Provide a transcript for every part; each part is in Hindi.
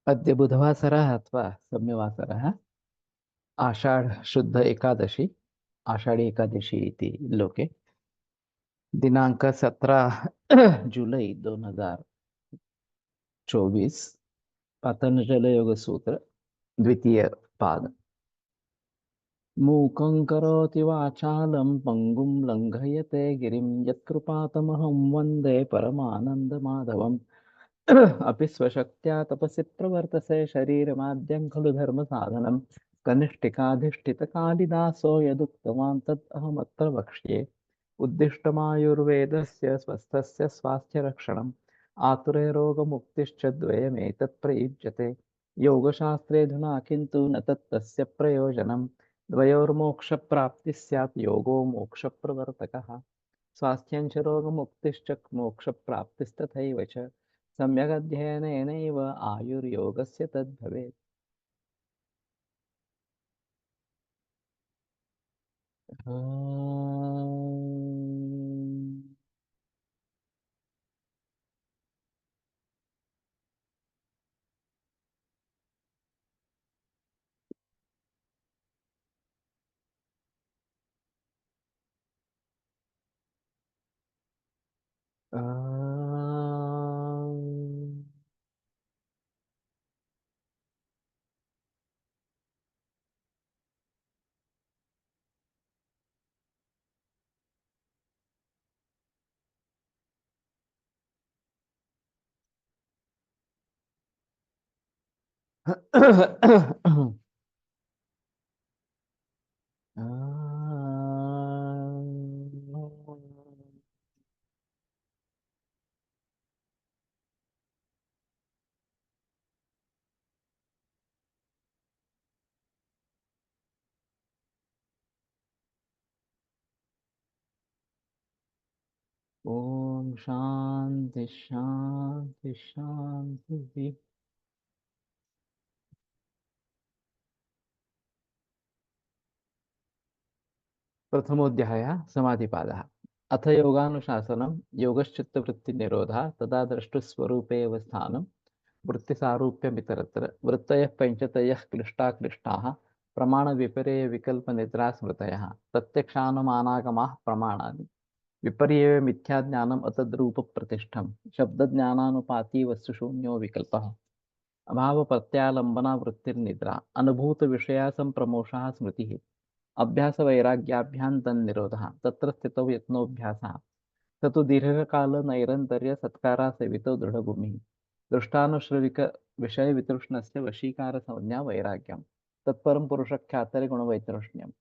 अद्य बुधवासरः अथवा सम्यवासरः आषाढ शुद्ध एकादशी आषाढ़ी एकादशी इति लोके दिनांक 17 जुलै 2024 पतंजल योग सूत्र द्वितीय पाद। मूकं करोति वाचालं पंगुं लंघयते गिरिं यत्कृपातमहं वन्दे परमानन्दमाधवम् अपि स्वशक्त्या तपसि प्रवर्तसे शरीरमाद्यं खलु धर्मसाधनं कनिष्ठिकाधिष्ठितकालिदासो यदुक्तवान् तत् अहमत्र वक्ष्ये। उद्दिष्टमायुर्वेदस्य स्वस्थस्य स्वास्थ्यरक्षणम् आतुरे रोगमुक्तिश्च द्वयमेतत् प्रयुज्यते। योगशास्त्रेऽधुना किन्तु न तत् तस्य प्रयोजनं द्वयोर्मोक्षप्राप्तिः स्यात् योगो मोक्षप्रवर्तकः। स्वास्थ्यं च रोगमुक्तिश्च मोक्षप्राप्तिस्तथैव च सम्यगध्ययनेनैव आयुर्योगस्य तद्भवेत्। ओम शांति शांति शांति। प्रथमोऽध्यायः समाधिपादः। अथ योगानुशासनं योगश्चित्तवृत्तिनिरोधः तदा द्रष्टुस्वरूपे एव स्थानं वृत्तिसारूप्यमितरत्र वृत्तयः पञ्चतयः क्लिष्टा क्लिष्टाः प्रमाणविपर्ययविकल्पनिद्रा स्मृतयः प्रत्यक्षानुमानागमाः प्रमाणानि विपर्यय मिथ्याज्ञानम् अतद्रूपप्रतिष्ठं शब्दज्ञानानुपाती वस्तुशून्यो विकल्पः अभाव प्रत्यालंबना वृत्तिर्निद्रा अनुभूत विषया संप्रमोषः स्मृतिः अभ्यास वैराग्याभ्यां तन्निरोधः तत्र स्थितौ यत्नोऽभ्यासः स तु दीर्घकाल नैरन्तर्य सत्कारा सेवितो दृढभूमिः दृष्टानुश्रविक विषय वितृष्णस्य वशीकार संज्ञा वैराग्यं तत्परं पुरुषख्यातरे गुणवैतृष्ण्यम्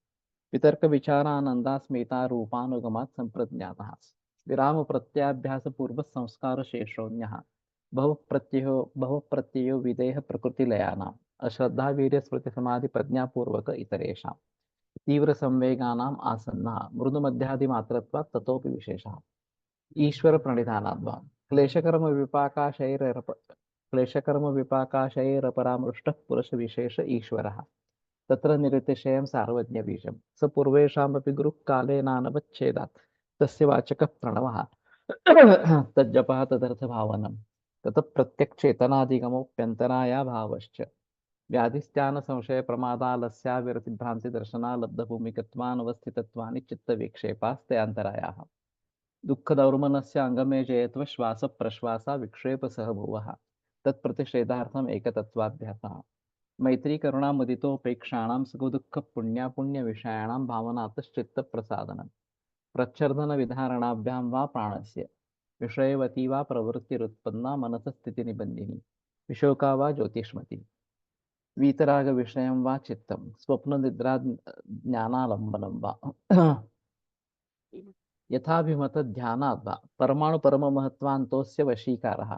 वितर्क विचारानन्दास्मिता रूपानुगमात् सम्प्रज्ञातः विराम प्रत्याभ्यास पूर्व संस्कार शेषोऽन्यः भवप्रत्ययो विदेह प्रकृतिलयानाम् अश्रद्धा वीर्य स्मृति समाधि प्रज्ञापूर्वक इतरेषां तीव्र संवेगानाम् आसन्नः मृदुमध्यादिमात्रत्वात् ततोऽपि विशेषः ईश्वर प्रणिधानाद्वा क्लेशकर्म विपाकाशैरपरामृष्टः पुरुष विशेष ईश्वरः तत्र निरतिशयं सार्वज्ञबीजं स पूर्वेषामपि गुरुः कालेनानवच्छेदात् तस्य वाचकः प्रणवः तज्जपः तदर्थभावनं ततः प्रत्यक्षेतनादिगमोऽप्यन्तराया भावश्च व्याधिस्त्यान संशय प्रमादालस्या विरतिभ्रान्तिदर्शना लब्धभूमिकत्वानवस्थितत्वानि चित्तविक्षेपास्ते अन्तरायाः दुःखदौर्मनस्य अङ्गमे जयत्व श्वासप्रश्वासा विक्षेपसह भुवः तत्प्रतिषेधार्थम् एकतत्त्वाभ्यासः मैत्री करुणामुदितोपेक्षाणां सुखदुःखपुण्यापुण्यविषयाणां भावनातश्चित्तप्रसादनं प्रच्छर्दनविधारणाभ्यां वा प्राणस्य विषयवती वा प्रवृत्तिरुत्पन्ना मनसस्थितिनिबन्धिनी विशोका वा ज्योतिष्मती वीतरागविषयं वा चित्तं स्वप्ननिद्रा ज्ञानालम्बनं वा यथाभिमतध्यानाद् वा परमाणुपरममहत्त्वान्तोऽस्य वशीकारः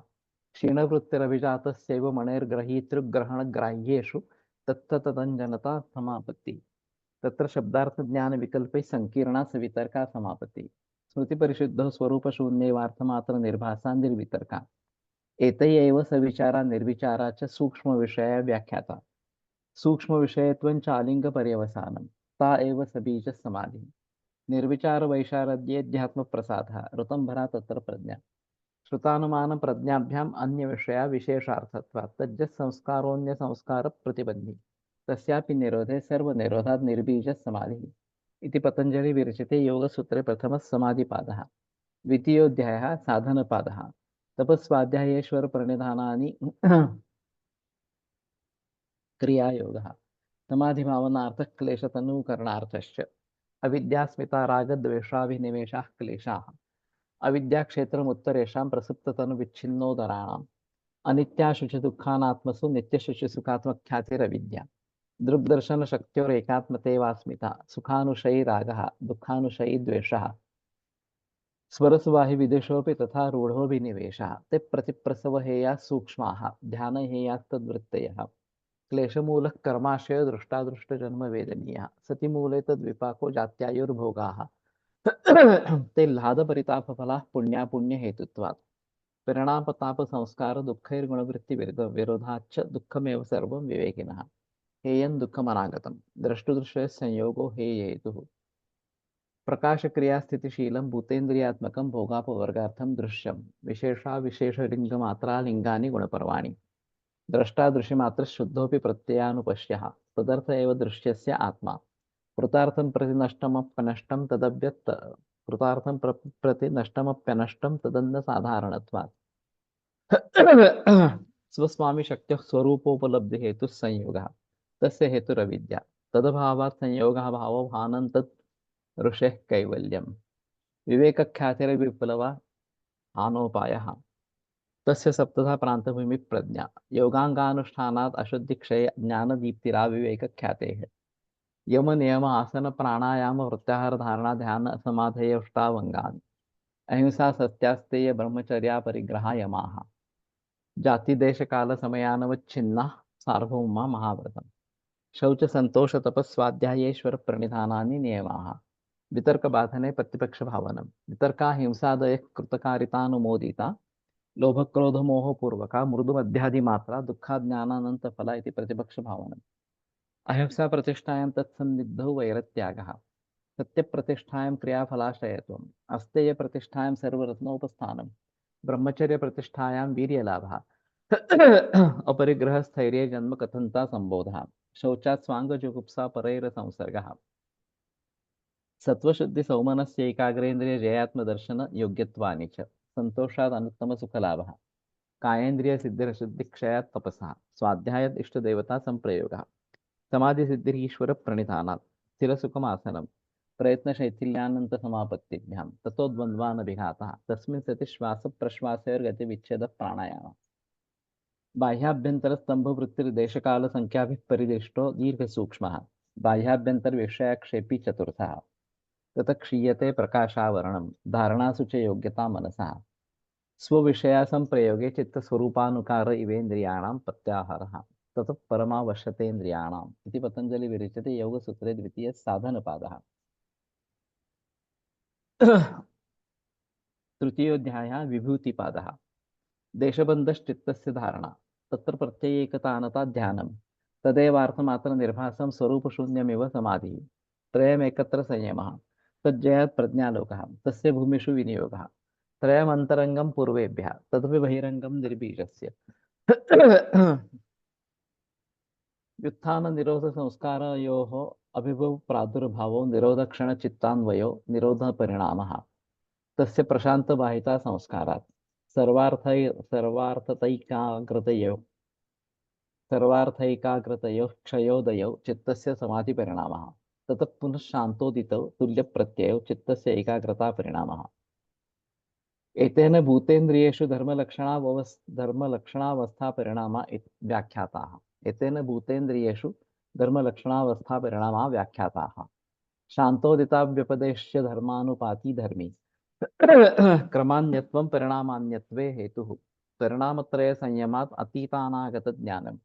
क्षीणवृत्तिरभिजातस्यैव मणेर्ग्रहीतृग्रहणग्राह्येषु तत्तदञ्जनता समापत्ति तत्र शब्दार्थज्ञानविकल्पैः सङ्कीर्णा सवितर्का समापत्ति स्मृतिपरिशुद्धौ स्वरूपशून्यैवार्थमात्रनिर्भासा निर्वितर्का एतै एव सविचारा निर्विचारा च सूक्ष्मविषया व्याख्याता सूक्ष्मविषयत्वं च आलिङ्गपर्यवसानं ता एव सबीजसमाधिः निर्विचार वैशारद्येऽध्यात्मप्रसादः ऋतं भरा तत्र प्रज्ञा श्रुतानुमान प्रज्ञाभ्याम अन्य विषया विशेषार्थत्वात् तज्जत् संस्कारोऽन्य संस्कार प्रतिबंधी तस्यापि निरोधे सर्व निरोधात् निर्बीज समाधि इति पतंजलि विरचिते योगसूत्रे प्रथमः समाधिपादः द्वितीयोऽध्यायः साधनपादः तपस्वाध्यायेश्वर प्रणिधानानि क्रियायोगः समाधिभावनार्थः क्लेशतनूकरणार्थश्च अविद्यास्मिता रागद्वेषाभिनिवेशाः क्लेशाः अविद्याक्षेत्रमुत्तरेषां प्रसुप्ततनुविच्छिन्नोदराणाम् अनित्याशुचिदुःखानात्मसु नित्यशुचिसुखात्मख्यातिरविद्या दृग्दर्शनशक्त्योरेकात्मतेवास्मिता सुखानुशयी रागः दुःखानुशयी द्वेषः स्वरसुवाहि विदेशोऽपि तथा रूढोऽभिनिवेशः ते प्रतिप्रसवहेयाः सूक्ष्माः ध्यानहेयास्तद्वृत्तयः क्लेशमूलः कर्माशयो दृष्टादृष्टजन्म वेदनीयः सति मूले तद्विपाको जात्यायुर्भोगाः ते ह्लादपरितापफलाः पुण्यापुण्यहेतुत्वात् परिणामतापसंस्कार दुःखैर्गुणवृत्ति विरोधाच्च दुःखमेव सर्वं विवेकिनः हेयं दुःखमनागतं द्रष्टुदृश्य संयोगो हेयेतुः प्रकाशक्रियास्थितिशीलं भूतेन्द्रियात्मकं भोगापवर्गार्थं दृश्यं विशेषाविशेषलिङ्गमात्रालिङ्गानि गुणपर्वाणि द्रष्टादृशिमात्रशुद्धोऽपि प्रत्ययानुपश्यः तदर्थ एव दृश्यस्य आत्मा कृतार्थं प्रति नष्टमप्यनष्टं तदव्यक्त कृतार्थं प्रति नष्टमप्यनष्टं तदन्न साधारणत्वात् स्वस्वामी शक्त्यः स्वरूपोपलब्धि हेतुः संयोगः तस्य हेतुरविद्या तदभावात् संयोगः भावो भानं तत् ऋषेः कैवल्यं विवेकख्यातिर्विप्लवा हानोपायः तस्य सप्तधा प्रान्तभूमि प्रज्ञा योगांगानुष्ठानात् अशुद्धिक्षये ज्ञानदीप्तिराविवेकख्यातेः यम नियम आसन प्राणायाम प्रत्याहार धारणा ध्यान समाधेय अष्टावंगानि अहिंसा सत्यास्तेय ब्रह्मचर्या परिग्रहा यमाः जाति देश काल समयानवच्छिन्ना सार्वभौमा महाव्रतम् शौच संतोष तपस्वाध्यायेश्वर प्रणिधानानि नियमाः वितर्क बाधने प्रतिपक्ष भावनम वितर्का हिंसादय कृतकारितानुमोदिता लोभ क्रोध मोह पूर्वका मृदु मध्यादि मात्रा दुःखाज्ञानानंत फला इति प्रतिपक्ष भावनम अहिंसा प्रतिष्ठायां तत्सन्निधौ वैरत्यागः सत्यप्रतिष्ठायां क्रियाफलाश्रयत्वम् अस्तेय प्रतिष्ठायां सर्वरत्नोपस्थानं ब्रह्मचर्य प्रतिष्ठायां वीर्यलाभः अपरिग्रहस्थैर्ये जन्म कथन्ता संबोधः शौचात् स्वाङ्गजुगुप्सा परैरसंसर्गः सत्वशुद्धि सौमनस्य एकाग्रेन्द्रिय जयात्मदर्शन योग्यत्वानि च संतोषात् अनुत्तम सुखलाभः कायेन्द्रिय सिद्धिरशुद्धि क्षयात् तपसः स्वाध्यायात् इष्टदेवता संप्रयोगः समाधि सिद्धि ईश्वर प्रणिधानात् स्थिरसुखमासनं प्रयत्नशैथिल्यानंत समापत्तिभ्यां ततो द्वन्द्वानभिघातः तस्मिन् सति श्वास प्रश्वासयोर्गतिविच्छेदः प्राणायामः बाह्याभ्यन्तरस्तंभवृत्तिर्देशकाल संख्याभिः परिदृष्टो दीर्घसूक्ष्मः बाह्याभ्यन्तरविषयाक्षेपी चतुर्थः ततः क्षीयते प्रकाशावरणं धारणासु च योग्यता मनसः स्वविषयासंप्रयोगे चित्तस्वरूपानुकार इवेन्द्रियाणां प्रत्याहारः ततः परमावश्यतेन्द्रियाणाम् इति पतंजलि विरचिते योगसूत्रे द्वितीयः साधनपादः तृतीयोऽध्यायः विभूतिपादः देशबन्धश्चित्तस्य धारणा तत्र प्रत्ययैकतानता ध्यानं तदेवार्थमात्र निर्भासं स्वरूपशून्यमिव समाधिः त्रयमेकत्र संयमः तज्जयात् प्रज्ञालोकः तस्य भूमिषु विनियोगः त्रयमन्तरङ्गं पूर्वेभ्यः तदपि बहिरङ्गं निर्बीजस्य व्युत्थान निरोध संस्कारयोः अभिभव प्रादुर्भावो निरोधक्षणचित्तान्वयो निरोध परिणामः तस्य प्रशांत बाहिता संस्कारात् सर्वार्थतैकाग्रतयो सर्वार्थैकाग्रतयोः क्षयोदयौ चित्तस्य समाधिपरिणामः ततः पुनः शान्तोदितौ तुल्यप्रत्ययौ चित्तस्य एकाग्रतापरिणामः एतेन भूतेन्द्रियेषु धर्मलक्षणावस्थापरिणामा व्याख्याताः एतेन भूतेन्द्रियेषु धर्मलक्षणावस्थापरिणामा व्याख्याताः शान्तोदिताव्यपदेश्य धर्मानुपाती धर्मी क्रमान्यत्वं परिणामान्यत्वे हेतुः परिणामत्रय संयमात् अतीतानागत ज्ञानम्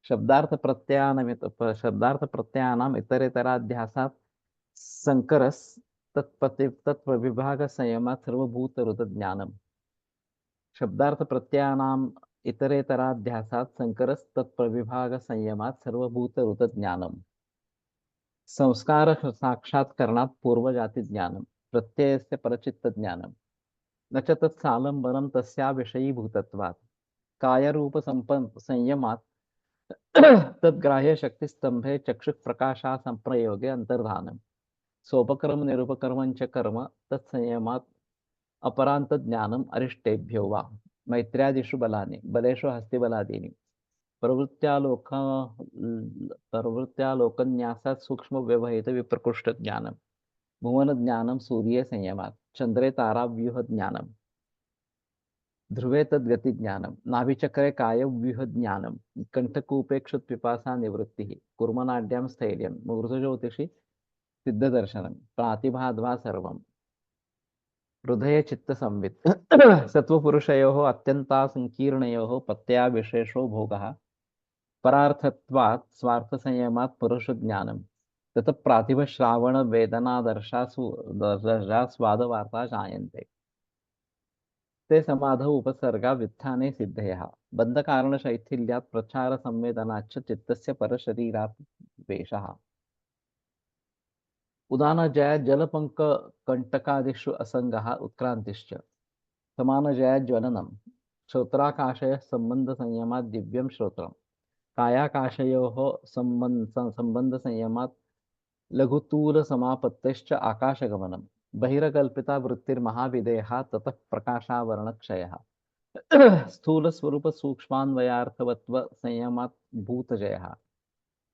शब्दार्थप्रत्ययानाम् इतरेतराध्यासात् संकरस् तत्प्रविभाग संयमात् सर्वभूतरुत ज्ञानम् शब्दार्थप्रत्ययानाम् इतरेतराध्यासात् संकरस् तत्प्रविभाग संयमात् सर्वभूतरुत ज्ञानम् संस्कार साक्षात्करणात् पूर्वजाति ज्ञानम् प्रत्ययस्य परचित्त ज्ञानम् न च तत्सालंबनं तस्या विषयीभूतत्वात् कायरूप संयमात् तद्ग्राह्य शक्तिस्तंभे चक्षुः प्रकाशा संप्रयोगे अंतर्धानम् सोपकर्म निरुपकर्म च कर्म तत्संयमात् अपरांत ज्ञानम अरिष्टेभ्यो वा मैत्र्यादिषु बलानि बलेषु हस्तिबलादीनि प्रवृत्त्यालोक प्रवृत्त्यालोकन्यासात् सूक्ष्म व्यवहित विप्रकृष्ट ज्ञानम भुवन ज्ञानम सूर्य संयमात् चंद्रे ताराव्यूह ज्ञानम ध्रुवे तद्गति ज्ञानम नाभिचक्रे कायव्यूह ज्ञानम कंठकूपे क्षुत् पिपासा निवृत्तिः कुर्मनाड्यां स्थैर्यं मूर्धज्योतिषि सिद्धदर्शनं प्रातिभाद्वा सर्वम् हृदय चित्त संवित् सत्वपुरुषयोः अत्यन्ता संकीर्णयोः पत्या विशेषो भोगः परार्थत्वात् स्वार्थ संयमात् पुरुष ज्ञानम तत प्रातिभ श्रावण वेदना दर्शा स्वाद वार्ता जायन्ते ते समाधौ उपसर्गा व्युत्थाने सिद्धयः बंध कारण शैथिल्यात् प्रचार संवेदनाच्च चित्तस्य परशरीरात् द्वेषः उदानजय जलपंक कंटकादिषु असंगः उत्क्रांतिश्च समानजय ज्वलनम श्रोत्राकाशय संबंध संयमात् दिव्यं श्रोत्रम् कायाकाशयोः संबंध संयमात् लघुतूल समापत्तिश्च आकाशगमनम् बहिरकल्पिता वृत्तिर्महाविदेहा ततः प्रकाशावरणक्षयः स्थूल स्वरूप सूक्ष्मान्वयार्थवत्व संयमात् भूतजयः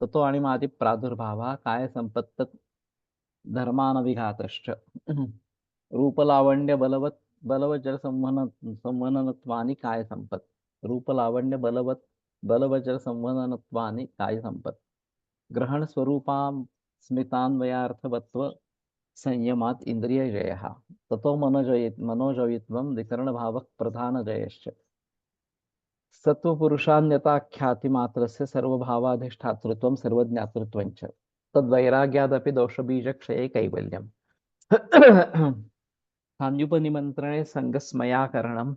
ततो अणिमादि प्रादुर्भावः काय संपत्त धर्मानविघातश्च रूपलावण्य बलवत् बलवजर संवहनत्वानि काय संपत् रूपलावण्य बलवजर संवहनत्वानि काय संपत् ग्रहण स्वरूपां स्मितान्वयार्थवत्व संयमात् इंद्रिय जयः ततो मनोजयित्वं विकरणभावः प्रधानजयश्च सत्त्वपुरुषान्यताख्यातिमात्रस्य सर्वभावाधिष्ठातृत्वं सर्वज्ञातृत्वं च तद्वैराग्यादपि दोषबीजक्षये कैवल्यम् सांयुपनिमन्त्रणे सङ्गस्मयाकरणं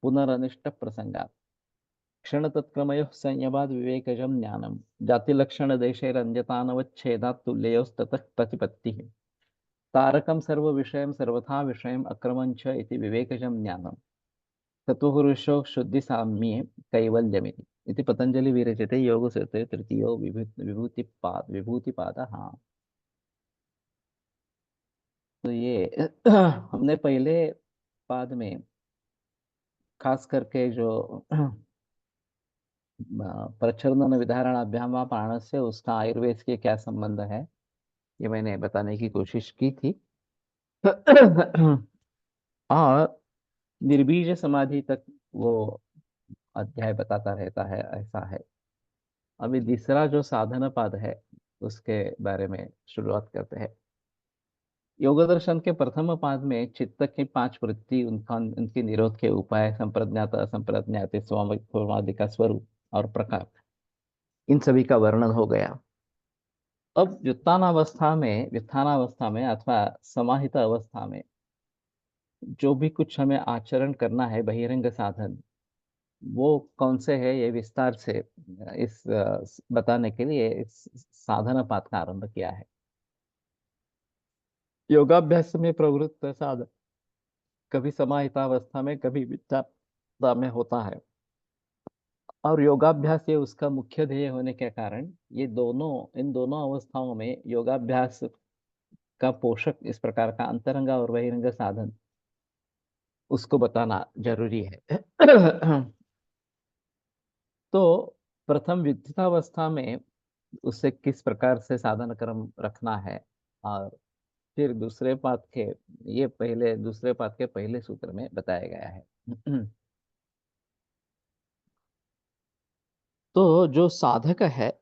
पुनरनिष्ट प्रसंगात् क्षणतत्क्रमयोः संयमाद् विवेकजं ज्ञानं जातिलक्षणदेशैरन्यतानवच्छेदात् तुल्ययोस्ततः प्रतिपत्तिः तारकं सर्वविषयं सर्वथा विषयम् अक्रमं च इति विवेकजं ज्ञानं तत्त्वपुरुषो शुद्धिसाम्ये कैवल्यमिति इति पतंजलि विरचिते योगसूत्रे तृतीयो विभूतिपादः। तो ये हमने पहले पाद में खास करके जो प्रच्छन्न विधारणाभ्याम व प्राणस्य उसका आयुर्वेद के क्या संबंध है ये मैंने बताने की कोशिश की थी। और निर्बीज समाधि तक वो अध्याय बताता रहता है, ऐसा है। अभी तीसरा जो साधन पाद है उसके बारे में शुरुआत करते हैं। योग दर्शन के प्रथम पाद में चित्त की पांच वृत्ति उनके निरोध के उपाय संप्रज्ञात असंप्रज्ञात स्वादि का स्वरूप और प्रकार इन सभी का वर्णन हो गया। अब व्युत्थानावस्था में अथवा समाहित अवस्था में जो भी कुछ हमें आचरण करना है बहिरंग साधन वो कौन से है ये विस्तार से इस बताने के लिए इस साधन पाठ का आरंभ किया है। योगाभ्यास में प्रवृत्त साधन कभी समाहितावस्था में कभी विचारता में होता है और योगाभ्यास ये उसका मुख्य ध्येय होने के कारण इन दोनों अवस्थाओं में योगाभ्यास का पोषक इस प्रकार का अंतरंग और बहिरंग साधन उसको बताना जरूरी है। तो प्रथम विद्युतावस्था में उसे किस प्रकार से साधन क्रम रखना है और फिर दूसरे पाठ के पहले सूत्र में बताया गया है। तो जो साधक है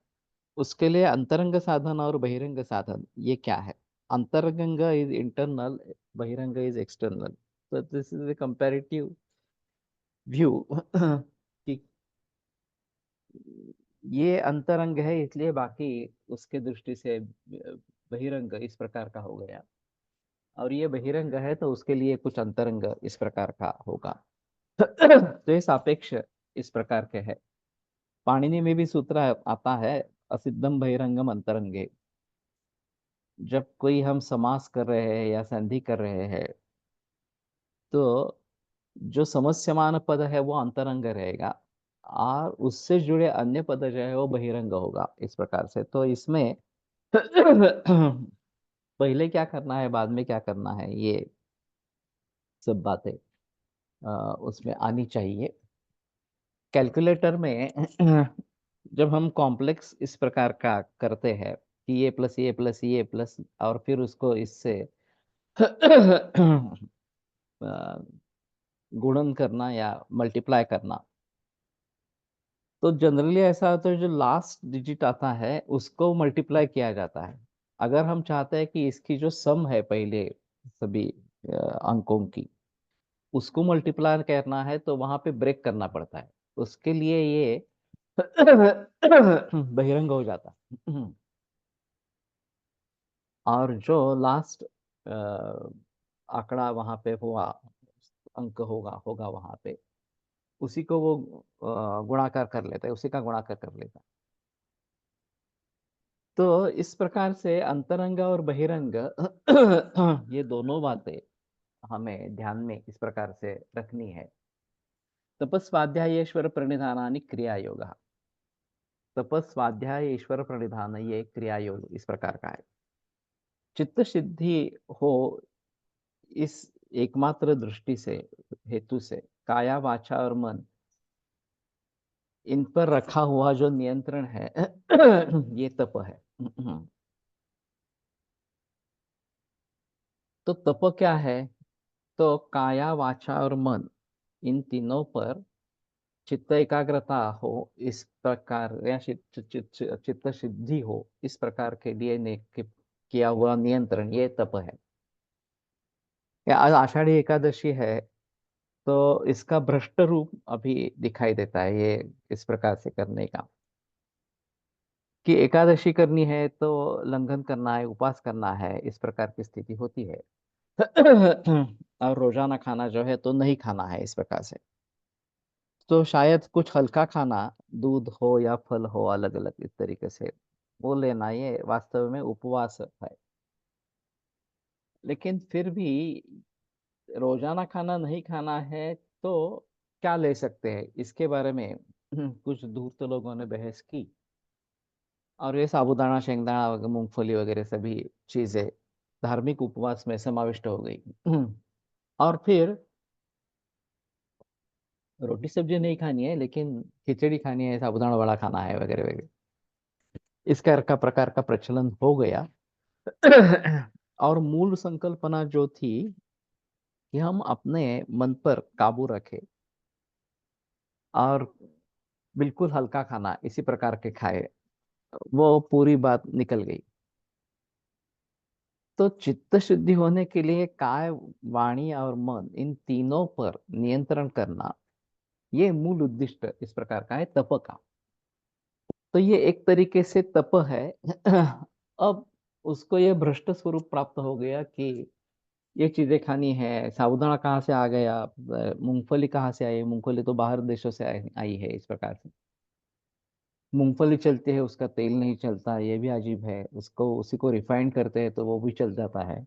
उसके लिए अंतरंग साधन और बहिरंग साधन ये क्या है। अंतरंग इज इंटरनल, बहिरंग इज एक्सटर्नल। तो this is a comparative view कि ये अंतरंग है इसलिए बाकी उसके दृष्टि से बहिरंग इस प्रकार का हो गया और ये बहिरंग है तो उसके लिए कुछ अंतरंग इस प्रकार का होगा। तो ये सापेक्ष इस प्रकार के है। पाणिनि में भी सूत्र आता है असिद्धम बहिरंगम अंतरंगे। जब कोई हम समास कर रहे हैं या संधि कर रहे हैं तो जो समस्यमान पद है वो अंतरंग रहेगा, और उससे जुड़े अन्य पद जो है वो बहिरंग होगा, इस प्रकार से। तो इसमें पहले क्या करना है, बाद में क्या करना है, ये सब बातें उसमें आनी चाहिए। कैलकुलेटर में जब हम कॉम्प्लेक्स इस प्रकार का करते हैं कि ये प्लस ये प्लस ये प्लस, और फिर उसको इससे गुणन करना या मल्टीप्लाई करना, तो जनरली ऐसा होता है जो लास्ट डिजिट आता है उसको मल्टीप्लाई किया जाता है। अगर हम चाहते हैं कि इसकी जो सम है पहले सभी अंकों की, उसको मल्टीप्लाई करना है, तो वहां पे ब्रेक करना पड़ता है। उसके लिए ये बहिरंग हो जाता है। और जो लास्ट आंकड़ा वहां पे हुआ, अंक होगा होगा वहां पे, उसी को वो गुणाकार कर लेता है, उसी का गुणाकार कर लेता है। तो इस प्रकार से अंतरंग और बहिरंग ये दोनों बातें हमें ध्यान में इस प्रकार से रखनी है। तपस्वाध्यायेश्वर प्रणिधानानि क्रिया योग। तपस्वाध्याय ईश्वर प्रणिधान, ये क्रिया योग इस प्रकार का है। चित्त सिद्धि हो इस एकमात्र दृष्टि से, हेतु से, काया वाचा और मन, इन पर रखा हुआ जो नियंत्रण है ये तप है। तो तप क्या है? तो काया वाचा और मन, इन तीनों पर चित्त एकाग्रता हो, इस प्रकार या चित्त सिद्धि हो, इस प्रकार के लिए किया हुआ नियंत्रण, ये तप है। या आज आषाढ़ी एकादशी है, तो इसका भ्रष्ट रूप अभी दिखाई देता है ये इस प्रकार से करने का, कि एकादशी करनी है तो लंघन करना है, उपवास करना है, इस प्रकार की स्थिति होती है। और रोजाना खाना जो है तो नहीं खाना है, इस प्रकार से। तो शायद कुछ हल्का खाना, दूध हो या फल हो, अलग अलग इस तरीके से वो लेना, ये वास्तव में उपवास है। लेकिन फिर भी रोजाना खाना नहीं खाना है, तो क्या ले सकते हैं, इसके बारे में कुछ धूर्त लोगों ने बहस की, और ये साबूदाना, शेंगदाना मूंगफली वगैरह सभी चीजें धार्मिक उपवास में समाविष्ट हो गई। और फिर रोटी सब्जी नहीं खानी है, लेकिन खिचड़ी खानी है, साबूदाना वड़ा खाना है, वगैरह वगैरह, इसका का प्रकार का प्रचलन हो गया। और मूल संकल्पना जो थी कि हम अपने मन पर काबू रखें, और बिल्कुल हल्का खाना इसी प्रकार के खाए, वो पूरी बात निकल गई। तो चित्त शुद्धि होने के लिए काय, वाणी और मन, इन तीनों पर नियंत्रण करना, ये मूल उद्दिष्ट इस प्रकार का है तप का। तो ये एक तरीके से तप है। अब उसको ये भ्रष्ट स्वरूप प्राप्त हो गया कि ये चीजें खानी है, साबूदाना कहाँ से आ गया, मूंगफली कहाँ से आई, मूंगफली तो बाहर देशों से आई है, इस प्रकार से। मूंगफली चलती है, उसका तेल नहीं चलता, ये भी अजीब है, उसको उसी को रिफाइंड करते हैं तो वो भी चल जाता है।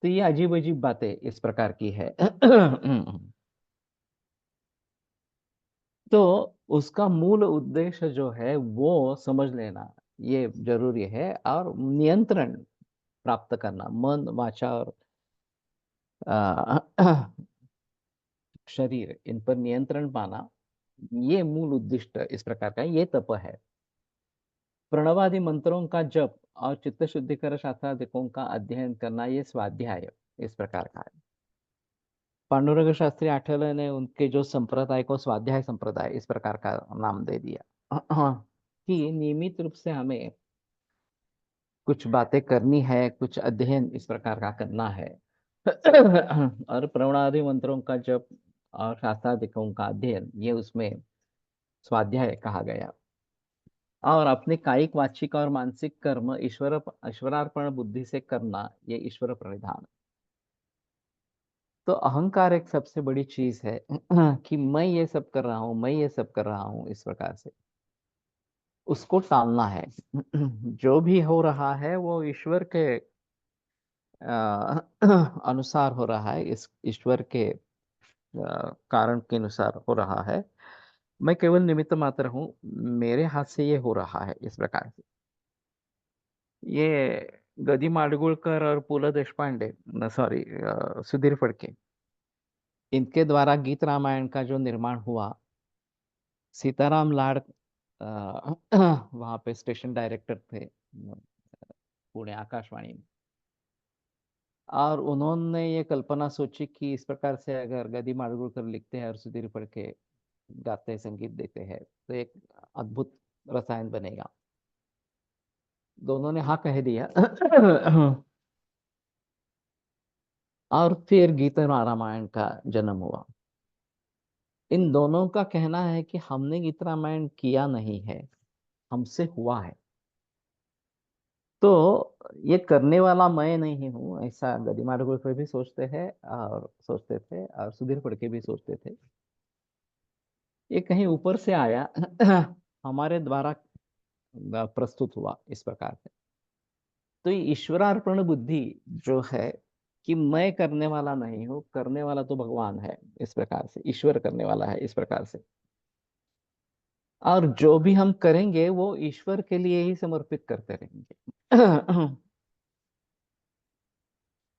तो ये अजीब अजीब बातें इस प्रकार की है। तो उसका मूल उद्देश्य जो है वो समझ लेना, ये जरूरी है। और नियंत्रण प्राप्त करना, मन वाचा और अ, शरीर, इन पर नियंत्रण पाना, ये मूल उद्दिष्ट इस प्रकार का है, ये तप है। प्रणवादि मंत्रों का जप और चित्त शुद्धिकर शास्त्रादिकों का अध्ययन करना, ये स्वाध्याय इस प्रकार का है। पांडुरंग शास्त्री आठवले ने उनके जो संप्रदाय को स्वाध्याय संप्रदाय इस प्रकार का नाम दे दिया। कि नियमित रूप से हमें कुछ बातें करनी है, कुछ अध्ययन इस प्रकार का करना है। और प्रवणादि मंत्रों का जप और शास्त्रादिकों का अध्ययन, ये उसमें स्वाध्याय कहा गया। और अपने कायिक, वाचिक और मानसिक कर्म ईश्वरार्पण बुद्धि से करना, ये ईश्वर प्रणिधान। तो अहंकार एक सबसे बड़ी चीज है, कि मैं ये सब कर रहा हूँ, मैं ये सब कर रहा हूँ, इस प्रकार से उसको टालना है। जो भी हो रहा है वो ईश्वर के अनुसार हो रहा है, इस ईश्वर के कारण के अनुसार हो रहा है। मैं केवल निमित्त मात्र हूँ, मेरे हाथ से ये हो रहा है इस प्रकार से। ये गदी माडगुळकर और पु ल देशपांडे, सॉरी, सुधीर फडके, इनके द्वारा गीत रामायण का जो निर्माण हुआ, सीताराम लाड वहाँ पे स्टेशन डायरेक्टर थे पुणे आकाशवाणी में। और उन्होंने ये कल्पना सोची कि इस प्रकार से अगर गदी माडगुळकर लिखते हैं और सुधीर फडके गाते हैं, संगीत देते हैं, तो एक अद्भुत रसायन बनेगा। दोनों ने हाँ कह दिया। और फिर गीत रामायण का जन्म हुआ। इन दोनों का कहना है कि हमने गीत रामायण किया नहीं है, हमसे हुआ है। तो ये करने वाला मैं नहीं हूँ, ऐसा गदी माडगुळकर भी सोचते हैं और सोचते थे, और सुधीर फडके भी सोचते थे। ये कहीं ऊपर से आया, हमारे द्वारा प्रस्तुत हुआ इस प्रकार से। तो ये ईश्वरार्पण बुद्धि जो है, कि मैं करने वाला नहीं हूँ, करने वाला तो भगवान है, इस प्रकार से ईश्वर करने वाला है इस प्रकार से। और जो भी हम करेंगे वो ईश्वर के लिए ही समर्पित करते रहेंगे।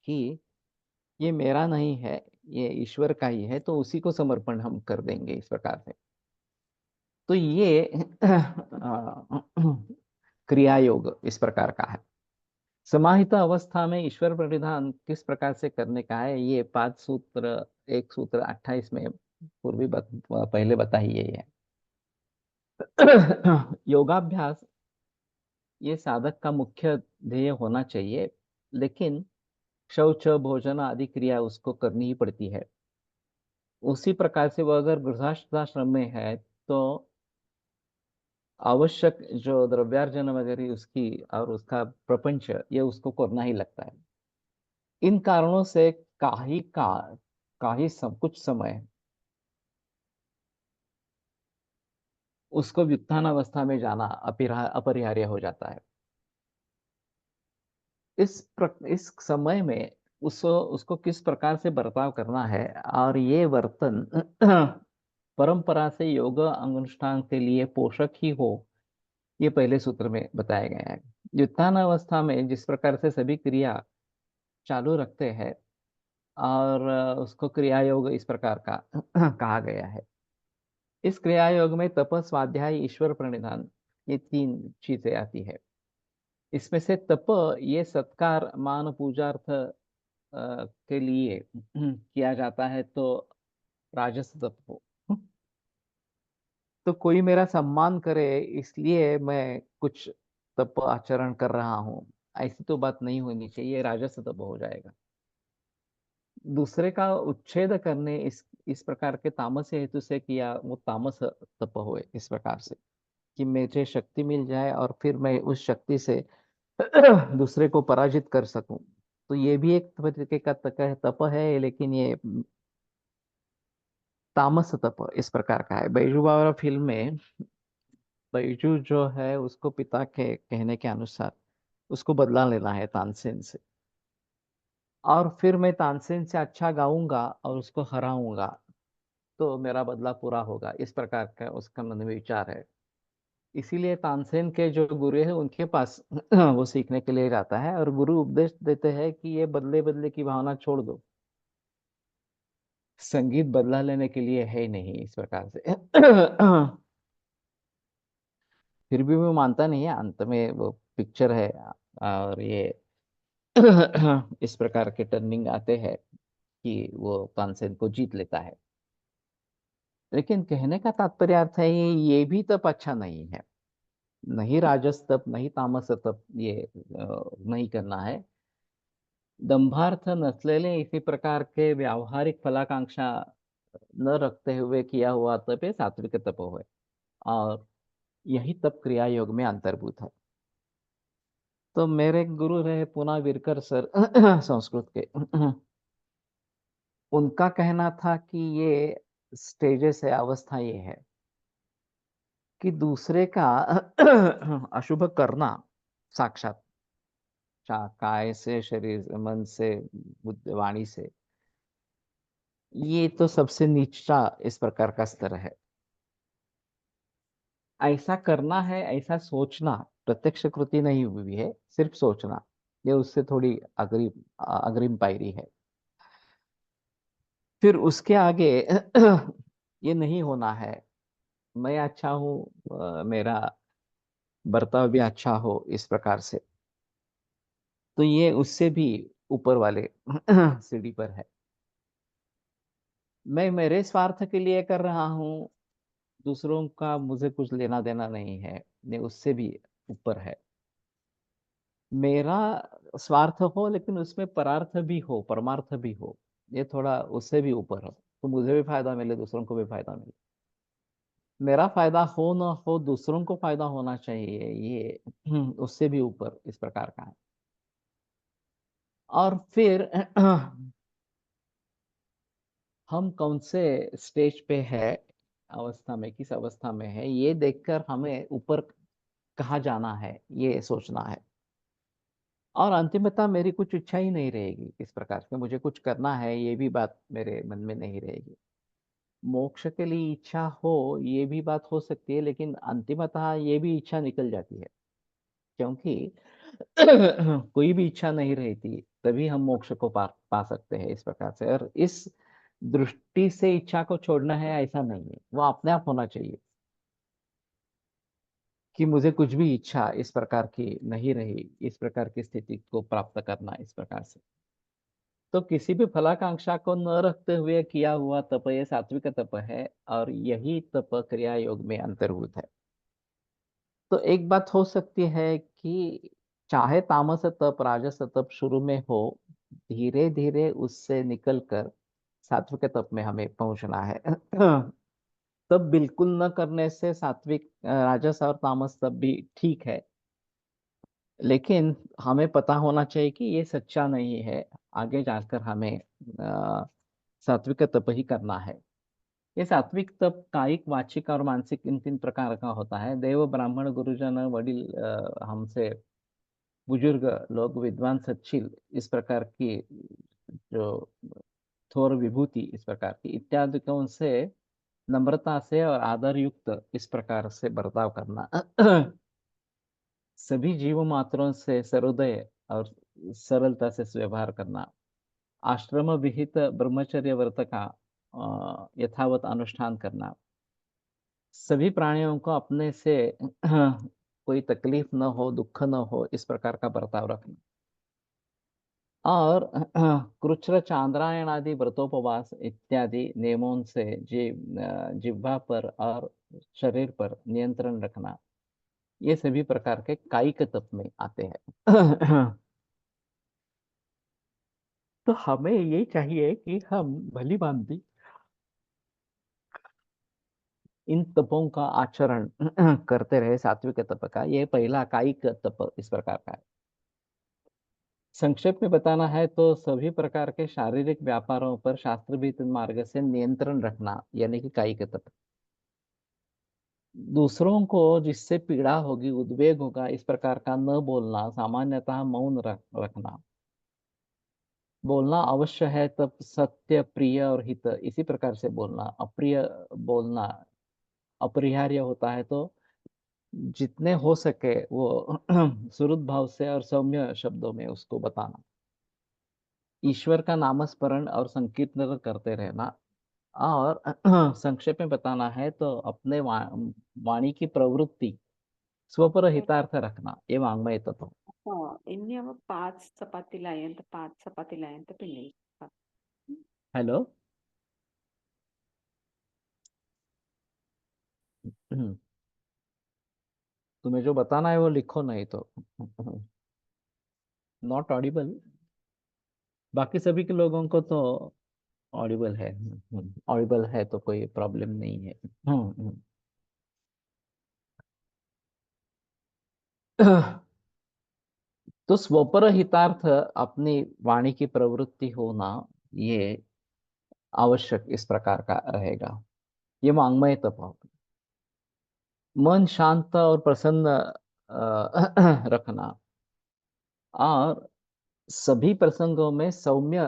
कि ये मेरा नहीं है, ये ईश्वर का ही है, तो उसी को समर्पण हम कर देंगे इस प्रकार से। तो ये क्रिया योग इस प्रकार का है। समाहित अवस्था में ईश्वर प्रणिधान किस प्रकार से करने का है, ये 5 सूत्र, एक सूत्र 28 में पूर्वी पहले बता ही यही है। योगाभ्यास ये साधक का मुख्य ध्येय होना चाहिए, लेकिन शौच भोजन आदि क्रिया उसको करनी ही पड़ती है। उसी प्रकार से वह अगर गृहस्थाश्रम में है, तो आवश्यक जो द्रव्यार्जन वगैरह उसकी और उसका प्रपंच, ये उसको करना ही लगता है। इन कारणों से कुछ समय उसको व्युत्थान अवस्था में जाना अपरिहार्य हो जाता है। इस समय में उसको किस प्रकार से बर्ताव करना है, और ये वर्तन परंपरा से योग अनुष्ठान के लिए पोषक ही हो, ये पहले सूत्र में बताया गया है। व्युत्थान अवस्था में जिस प्रकार से सभी क्रिया चालू रखते हैं, और उसको क्रिया योग इस प्रकार का कहा गया है। इस क्रिया योग में तप, स्वाध्याय, ईश्वर प्रणिधान, ये 3 चीजें आती है। इसमें से तप, ये सत्कार मान पूजार्थ के लिए किया जाता है, तो राजस तप हो। तो कोई मेरा सम्मान करे इसलिए मैं कुछ तप आचरण कर रहा हूँ, ऐसी तो बात नहीं होनी चाहिए, राजस तप हो जाएगा। दूसरे का उच्छेद करने इस प्रकार के तामस हेतु से किया, वो तामस तप होए इस प्रकार से, कि मुझे शक्ति मिल जाए और फिर मैं उस शक्ति से दूसरे को पराजित कर सकूं। तो ये भी एक तरीके का तप है, लेकिन ये तामस तप इस प्रकार का है। बैजू बावरा फिल्म में बैजू जो है, उसको पिता के कहने के अनुसार उसको बदला लेना है तानसेन से, और फिर मैं तानसेन से अच्छा गाऊंगा और उसको हराऊंगा, तो मेरा बदला पूरा होगा, इस प्रकार का उसका मन में विचार है। इसीलिए तानसेन के जो गुरु है उनके पास वो सीखने के लिए जाता है, और गुरु उपदेश देते हैं कि ये बदले बदले की भावना छोड़ दो, संगीत बदला लेने के लिए है नहीं, इस प्रकार से। फिर भी वो मानता नहीं है, अंत में वो पिक्चर है, और ये इस प्रकार के टर्निंग आते हैं कि वो तानसेन को जीत लेता है। लेकिन कहने का तात्पर्य अर्थ है, ये भी तप अच्छा नहीं है, नहीं राजस तप, नहीं तामस तप, ये नहीं करना है। दंभार्थ नसलेले इसी प्रकार के व्यावहारिक फलाकांक्षा न रखते हुए किया हुआ तप ये सात्विक तप हुए, और यही तप क्रिया योग में अंतर्भूत है। तो मेरे गुरु रहे पूना विरकर सर, संस्कृत के, उनका कहना था कि ये स्टेजेस है, अवस्था ये है कि दूसरे का अशुभ करना साक्षात, काय से, शरीर, मन से, वाणी से, ये तो सबसे नीचा इस प्रकार का स्तर है। ऐसा करना है, ऐसा सोचना, प्रत्यक्ष कृति नहीं हुई है, सिर्फ सोचना, ये उससे थोड़ी अग्रिम पायरी है। फिर उसके आगे ये नहीं होना है, मैं अच्छा हूँ, मेरा बर्ताव भी अच्छा हो इस प्रकार से, तो ये उससे भी ऊपर वाले सीढ़ी पर है। मैं मेरे स्वार्थ के लिए कर रहा हूँ, दूसरों का मुझे कुछ लेना देना नहीं है, ये उससे भी ऊपर है। मेरा स्वार्थ हो लेकिन उसमें परार्थ भी हो, परमार्थ भी हो, ये थोड़ा उससे भी ऊपर हो, तो मुझे भी फायदा मिले, दूसरों को भी फायदा मिले। मेरा फायदा हो ना हो, दूसरों को फायदा होना चाहिए, ये उससे भी ऊपर इस प्रकार का है। और फिर हम कौन से स्टेज पे है, अवस्था में, किस अवस्था में है, ये देखकर हमें ऊपर कहाँ जाना है ये सोचना है। और अंतिमतः मेरी कुछ इच्छा ही नहीं रहेगी इस प्रकार से, मुझे कुछ करना है ये भी बात मेरे मन में नहीं रहेगी। मोक्ष के लिए इच्छा हो ये भी बात हो सकती है, लेकिन अंतिमतः ये भी इच्छा निकल जाती है, क्योंकि कोई भी इच्छा नहीं रहती तभी हम मोक्ष को पा सकते हैं इस प्रकार से। और इस दृष्टि से इच्छा को छोड़ना है ऐसा नहीं है, वो अपने आप होना चाहिए कि मुझे कुछ भी इच्छा इस प्रकार की नहीं रही, इस प्रकार की स्थिति को प्राप्त करना इस प्रकार से। तो किसी भी फलाकांक्षा को न रखते हुए किया हुआ तप ये सात्विक तप है, और यही तप क्रिया योग में अंतर्भूत है। तो एक बात हो सकती है कि चाहे तामस तप, राजस तप शुरू में हो, धीरे धीरे उससे निकलकर सात्विक तप में हमें पहुंचना है। तब बिल्कुल न करने से सात्विक, राजस और तामस तप भी ठीक है, लेकिन हमें पता होना चाहिए कि ये सच्चा नहीं है, आगे जाकर हमें सात्विक तप ही करना है। ये सात्विक तप कायिक, वाचिक और मानसिक, इन तीन प्रकार का होता है। देव, ब्राह्मण, गुरुजन, वडील, हमसे बुजुर्ग लोग, विद्वान, सच्चिल, इस प्रकार की जो थोर विभूति इस प्रकार की इत्यादिकों से नम्रता से और आदर युक्त इस प्रकार से बर्ताव करना। सभी जीव मात्रों से सर्वोदय और सरलता से व्यवहार करना, आश्रम विहित ब्रह्मचर्य व्रत का यथावत अनुष्ठान करना, सभी प्राणियों को अपने से कोई तकलीफ न हो, दुख न हो, इस प्रकार का बर्ताव रखना, और कृच्छ्र, चांद्रायण आदि व्रतोपवास इत्यादि नियमों से जिह्वा पर और शरीर पर नियंत्रण रखना, ये सभी प्रकार के कायिक तप में आते हैं। तो हमें ये चाहिए कि हम भली भांति इन तपों का आचरण करते रहे। सात्विक तप का ये पहला कायिक तप इस प्रकार का है। संक्षेप में बताना है तो सभी प्रकार के शारीरिक व्यापारों पर शास्त्र विहित मार्ग से नियंत्रण रखना, यानी कि कायिक तप। दूसरों को जिससे पीड़ा होगी, उद्वेग होगा, इस प्रकार का न बोलना, सामान्यतः मौन रखना। बोलना अवश्य है तब सत्य, प्रिय और हित, इसी प्रकार से बोलना। अप्रिय बोलना अपरिहार्य होता है, तो जितने हो सके वो सुहृद भाव से और सौम्य शब्दों में उसको बताना। ईश्वर का नामस्मरण और संकीर्तन करते रहना। और संक्षेप में बताना है तो अपने वाणी की प्रवृत्ति स्वपर हितार्थ रखना, ये वाङ्मय तत्व। ఎన్ని అవ 5 చపాతీలు అయ్యేంత 5 చపాతీలు అయ్యేంత పిండి. हेलो। तुम्हें जो बताना है वो लिखो, नहीं तो नॉट ऑडिबल। बाकी सभी के लोगों को तो ऑडिबल है। ऑडिबल है तो कोई प्रॉब्लम नहीं है। तो स्वपर हितार्थ अपनी वाणी की प्रवृत्ति होना, ये आवश्यक इस प्रकार का रहेगा। ये वाङ्मय तप होगा। मन शांत और प्रसन्न रखना, और सभी प्रसंगों में सौम्य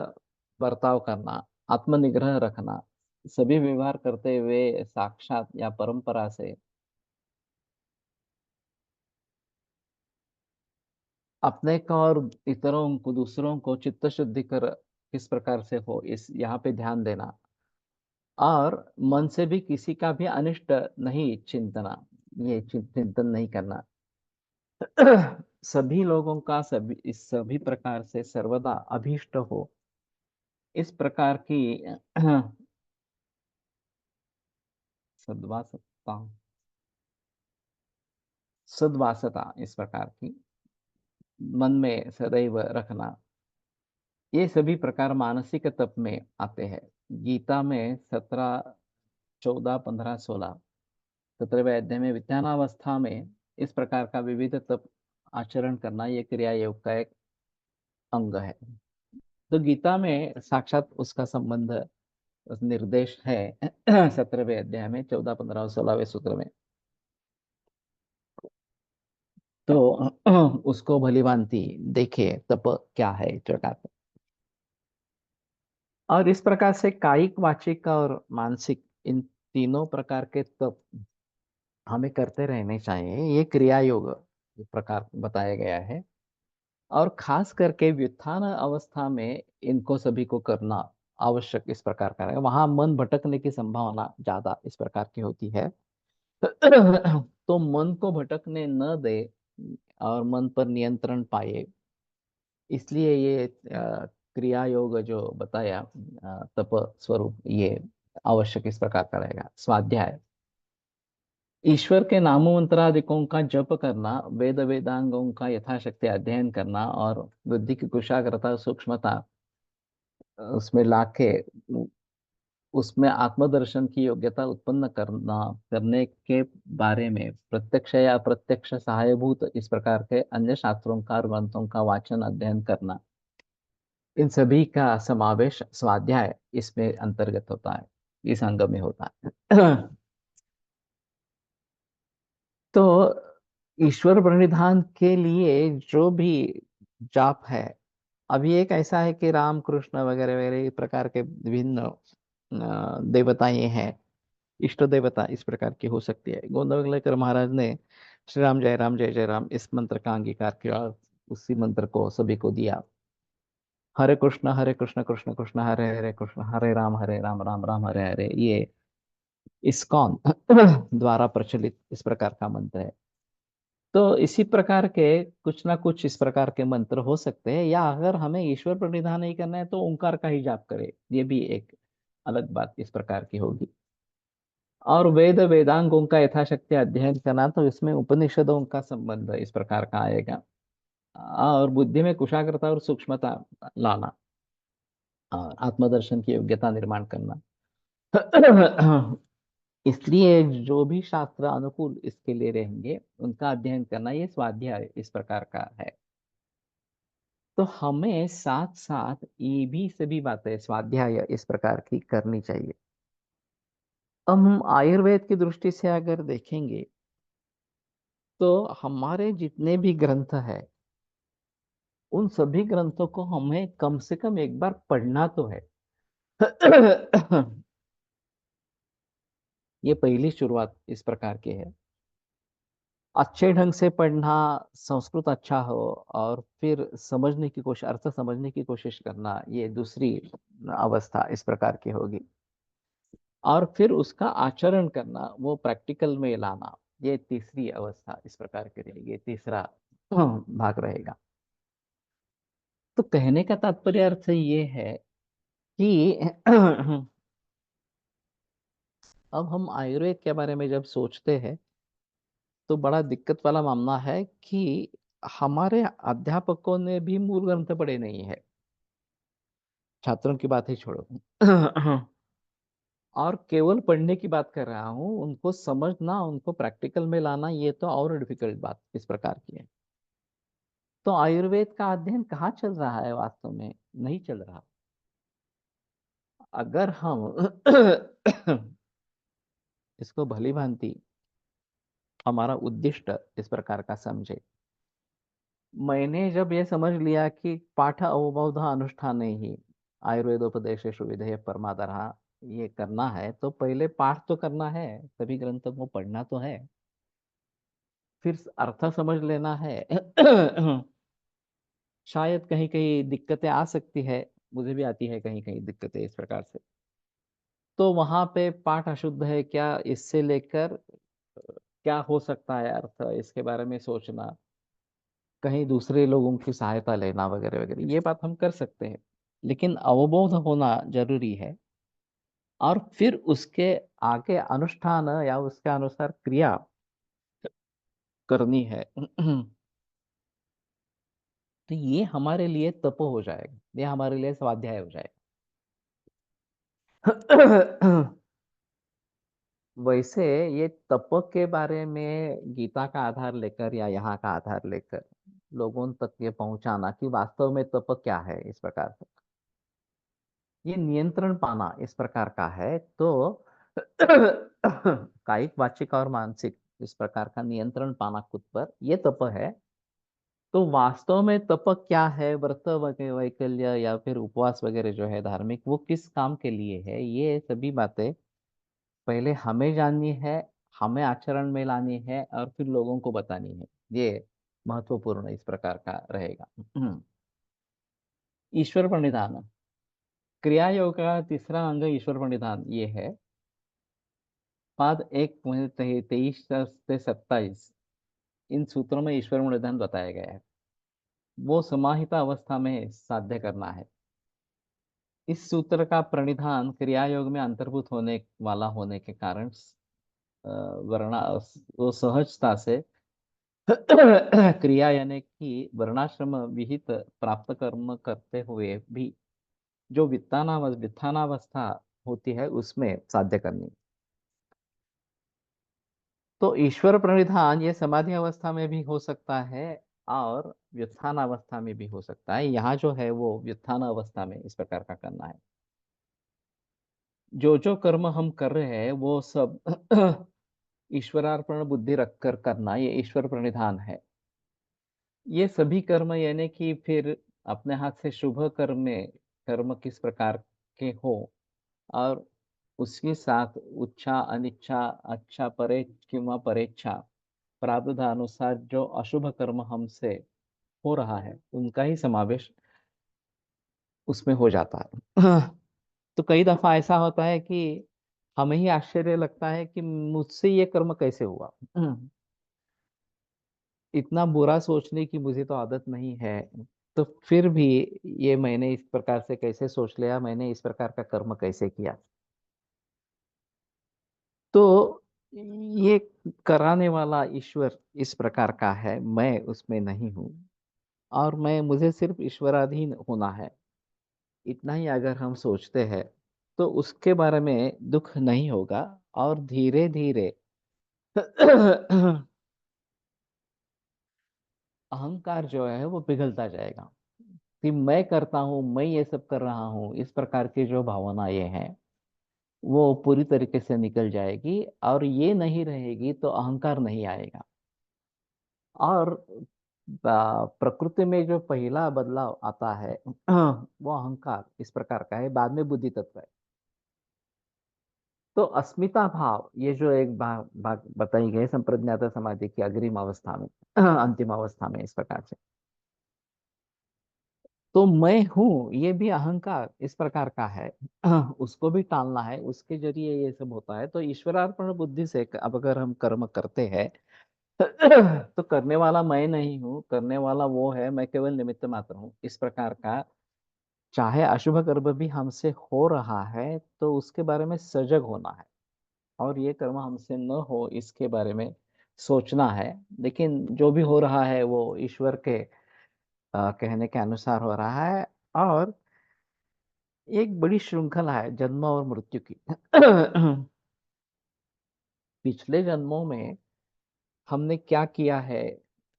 बर्ताव करना, आत्मनिग्रह रखना, सभी व्यवहार करते हुए साक्षात या परंपरा से अपने को और इतरों को, दूसरों को चित्त शुद्धि कर किस प्रकार से हो, इस यहाँ पे ध्यान देना। और मन से भी किसी का भी अनिष्ट नहीं चिंतना, ये चिंतन नहीं करना। सभी लोगों का सभी इस सभी प्रकार से सर्वदा अभीष्ट हो, इस प्रकार की सद्वासता सद्वासता इस प्रकार की मन में सदैव रखना, ये सभी प्रकार मानसिक तप में आते हैं। गीता में 17, 14, 15, 16 17वें अध्याय में विज्ञानावस्था में इस प्रकार का विविध तप आचरण करना, ये क्रिया योग का एक अंग है। तो गीता में साक्षात उसका संबंध, उस निर्देश है 17वें अध्याय में 14, 15 और 16वें सूत्र में। तो उसको भली भांति देखे तप क्या है इस प्रकार का। और इस प्रकार से कायिक, वाचिक और मानसिक, इन तीनों प्रकार के तप हमें करते रहने चाहिए। ये क्रिया योग इस प्रकार बताया गया है। और खास करके व्युत्थान अवस्था में इनको सभी को करना आवश्यक इस प्रकार का है। वहां मन भटकने की संभावना ज्यादा इस प्रकार की होती है। तो मन को भटकने न दे और मन पर नियंत्रण पाए, इसलिए ये क्रिया योग जो बताया, तप स्वरूप, ये आवश्यक इस प्रकार का रहेगा। स्वाध्याय, ईश्वर के नामों मंत्रादिकों का जप करना, वेद वेदांगों का यथाशक्ति अध्ययन करना और बुद्धि की कुशाग्रता, सूक्ष्मता उसमें लाके उसमें आत्मदर्शन की योग्यता उत्पन्न करना, करने के बारे में प्रत्यक्ष या अप्रत्यक्ष सहायभूत इस प्रकार के अन्य शास्त्रों का और ग्रंथों का वाचन अध्ययन करना, इन सभी का समावेश स्वाध्याय इसमें अंतर्गत होता है, इस अंग में होता है। तो ईश्वर प्रणिधान के लिए जो भी जाप है, अभी एक ऐसा है कि राम कृष्ण वगैरह वगैरह इस प्रकार के विभिन्न देवताएं हैं, इष्ट देवता इस प्रकार की हो सकती है। गोंदवलेकर महाराज ने श्री राम जय राम जय जय राम इस मंत्र का अंगीकार किया और उसी मंत्र को सभी को दिया। हरे कृष्ण कृष्ण कृष्ण हरे हरे, कृष्ण हरे राम राम राम हरे हरे, ये इस्कॉन द्वारा प्रचलित इस प्रकार का मंत्र है। तो इसी प्रकार के कुछ ना कुछ इस प्रकार के मंत्र हो सकते हैं, या अगर हमें ईश्वर प्रणिधान नहीं करना है तो ओंकार का ही जाप करे, ये भी एक अलग बात इस प्रकार की होगी। और वेद वेदांगों का यथाशक्ति अध्ययन करना, तो इसमें उपनिषदों का संबंध इस प्रकार का आएगा। और बुद्धि में कुशाग्रता और सूक्ष्मता लाना और आत्मदर्शन की योग्यता निर्माण करना। इसलिए जो भी शास्त्र अनुकूल इसके लिए रहेंगे उनका अध्ययन करना, ये स्वाध्याय इस प्रकार का है। तो हमें साथ साथ ये भी सभी बातें स्वाध्याय इस प्रकार की करनी चाहिए। अब हम आयुर्वेद की दृष्टि से अगर देखेंगे, तो हमारे जितने भी ग्रंथ है, उन सभी ग्रंथों को हमें कम से कम एक बार पढ़ना तो है। ये पहली शुरुआत इस प्रकार की है। अच्छे ढंग से पढ़ना, संस्कृत अच्छा हो, और फिर समझने की कोशिश, अर्थ समझने की कोशिश करना, ये दूसरी अवस्था इस प्रकार की होगी। और फिर उसका आचरण करना, वो प्रैक्टिकल में लाना, ये तीसरी अवस्था इस प्रकार की रहेगी, ये तीसरा भाग रहेगा। तो कहने का तात्पर्य अर्थ ये है कि अब हम आयुर्वेद के बारे में जब सोचते हैं, तो बड़ा दिक्कत वाला मामला है कि हमारे अध्यापकों ने भी मूल ग्रंथ पढ़े नहीं है। छात्रों की बात ही छोड़ो। और केवल पढ़ने की बात कर रहा हूँ, उनको समझना, उनको प्रैक्टिकल में लाना, ये तो और डिफिकल्ट बात इस प्रकार की है। तो आयुर्वेद का अध्ययन कहाँ चल रहा है वास्तव में? नहीं चल रहा। अगर हम इसको भली भांति हमारा उद्दिष्ट इस प्रकार का समझे, मैंने जब ये समझ लिया कि पाठ अवबोध अनुष्ठाने ही आयुर्वेदोपदेशेषु विधेय परमादरः, ये करना है तो पहले पाठ तो करना है, सभी ग्रंथों को पढ़ना तो है, फिर अर्थ समझ लेना है। शायद कहीं कहीं दिक्कतें आ सकती है, मुझे भी आती है कहीं कहीं दिक्कतें इस प्रकार से, तो वहां पे पाठ अशुद्ध है क्या, इससे लेकर क्या हो सकता है अर्थ, इसके बारे में सोचना, कहीं दूसरे लोगों की सहायता लेना वगैरह वगैरह, ये बात हम कर सकते हैं, लेकिन अवबोध होना जरूरी है। और फिर उसके आगे अनुष्ठान या उसके अनुसार क्रिया करनी है। तो ये हमारे लिए तप हो जाएगा, ये हमारे लिए स्वाध्याय हो जाएगा। वैसे ये तप के बारे में गीता का आधार लेकर या यहाँ का आधार लेकर लोगों तक ये पहुंचाना कि वास्तव में तप क्या है, इस प्रकार से ये नियंत्रण पाना इस प्रकार का है, तो कायिक वाचिक और मानसिक इस प्रकार का नियंत्रण पाना खुद पर, ये तप है। तो वास्तव में तप क्या है, व्रत वैकल्य या फिर उपवास वगैरह जो है धार्मिक, वो किस काम के लिए है, ये सभी बातें पहले हमें जाननी है, हमें आचरण में लानी है और फिर लोगों को बतानी है। ये महत्वपूर्ण इस प्रकार का रहेगा। ईश्वर प्रणिधान, क्रिया योग का तीसरा अंग ईश्वर प्रणिधान ये है। पाद 1 23 से 27 इन सूत्रों में ईश्वर प्रणिधान बताया गया है, वो समाहित अवस्था में साध्य करना है। इस सूत्र का प्रणिधान क्रिया योग में अंतर्भूत होने वाला होने के कारण वर्णा वो सहजता से क्रिया यानी कि वर्णाश्रम विहित प्राप्त कर्म करते हुए भी जो वित्थानावस्था होती है उसमें साध्य करनी। तो ईश्वर प्रणिधान ये समाधि अवस्था में भी हो सकता है और व्युत्थान अवस्था में भी हो सकता है। यहाँ जो है वो व्युत्थान अवस्था में इस प्रकार का करना है। जो जो कर्म हम कर रहे हैं वो सब ईश्वरार्पण बुद्धि रखकर करना, ये ईश्वर प्रणिधान है। ये सभी कर्म यानी कि फिर अपने हाथ से शुभ कर्म में कर्म किस प्रकार के हो, और उसके साथ उच्छा अनिच्छा अच्छा परे किंवा परेच्छा प्रारब्धानुसार जो अशुभ कर्म हमसे हो रहा है उनका ही समावेश उसमें हो जाता है। तो कई दफा ऐसा होता है कि हमें ही आश्चर्य लगता है कि मुझसे ये कर्म कैसे हुआ। इतना बुरा सोचने की मुझे तो आदत नहीं है, तो फिर भी ये मैंने इस प्रकार से कैसे सोच लिया, मैंने इस प्रकार का कर्म कैसे किया। तो ये कराने वाला ईश्वर इस प्रकार का है, मैं उसमें नहीं हूँ, और मैं मुझे सिर्फ ईश्वराधीन होना है, इतना ही अगर हम सोचते हैं तो उसके बारे में दुख नहीं होगा। और धीरे धीरे अहंकार जो है वो पिघलता जाएगा कि मैं करता हूँ, मैं ये सब कर रहा हूँ, इस प्रकार की जो भावना ये है वो पूरी तरीके से निकल जाएगी, और ये नहीं रहेगी तो अहंकार नहीं आएगा। और प्रकृति में जो पहला बदलाव आता है वो अहंकार इस प्रकार का है, बाद में बुद्धि तत्व है। तो अस्मिता भाव ये जो एक भाग बताई गई संप्रज्ञात समाधि की अग्रिम अवस्था में, अंतिम अवस्था में इस प्रकार से, तो मैं हूँ ये भी अहंकार इस प्रकार का है। उसको भी टालना है, उसके जरिए ये सब होता है। तो ईश्वरार्पण बुद्धि से अब अगर हम कर्म करते हैं तो करने वाला मैं नहीं हूँ, करने वाला वो है, मैं केवल निमित्त मात्र हूँ, इस प्रकार का। चाहे अशुभ कर्म भी हमसे हो रहा है तो उसके बारे में सजग होना है, और ये कर्म हमसे न हो इसके बारे में सोचना है। लेकिन जो भी हो रहा है वो ईश्वर के कहने के अनुसार हो रहा है। और एक बड़ी श्रृंखला है जन्म और मृत्यु की। पिछले जन्मों में हमने क्या किया है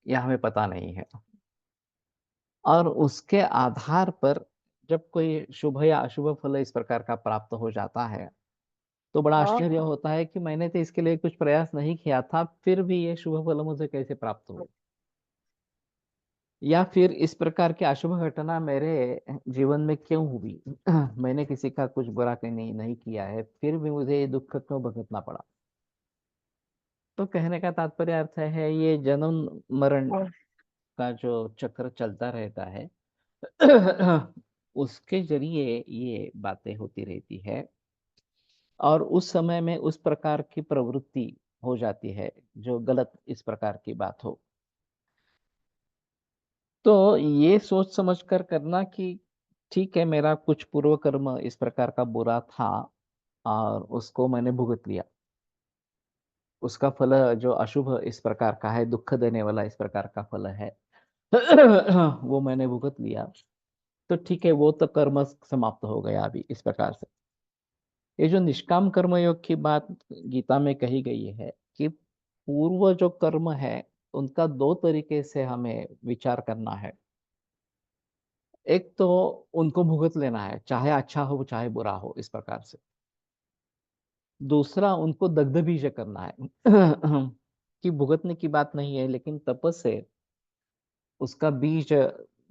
यह हमें पता नहीं है, और उसके आधार पर जब कोई शुभ या अशुभ फल इस प्रकार का प्राप्त हो जाता है तो बड़ा आश्चर्य होता है कि मैंने तो इसके लिए कुछ प्रयास नहीं किया था, फिर भी ये शुभ फल मुझे कैसे प्राप्त हुए। या फिर इस प्रकार की अशुभ घटना मेरे जीवन में क्यों हुई? मैंने किसी का कुछ बुरा नहीं किया है, फिर भी मुझे ये दुख क्यों भुगतना पड़ा? तो कहने का तात्पर्य अर्थ है, ये जन्म मरण का जो चक्र चलता रहता है, उसके जरिए ये बातें होती रहती है, और उस समय में उस प्रकार की प्रवृत्ति हो जाती है जो गलत इस प्रकार की बात हो। तो ये सोच समझ कर करना कि ठीक है, मेरा कुछ पूर्व कर्म इस प्रकार का बुरा था और उसको मैंने भुगत लिया। उसका फल जो अशुभ इस प्रकार का है, दुःख देने वाला इस प्रकार का फल है, वो मैंने भुगत लिया। तो ठीक है, वो तो कर्म समाप्त हो गया अभी इस प्रकार से। ये जो निष्काम कर्म योग की बात गीता में कही गई है कि पूर्व जो कर्म है, उनका 2 तरीके से हमें विचार करना है। एक तो उनको भुगत लेना है, चाहे अच्छा हो, चाहे बुरा हो, इस प्रकार से। दूसरा, उनको दग्ध बीज करना है, कि भुगतने की बात नहीं है, लेकिन तप से उसका बीज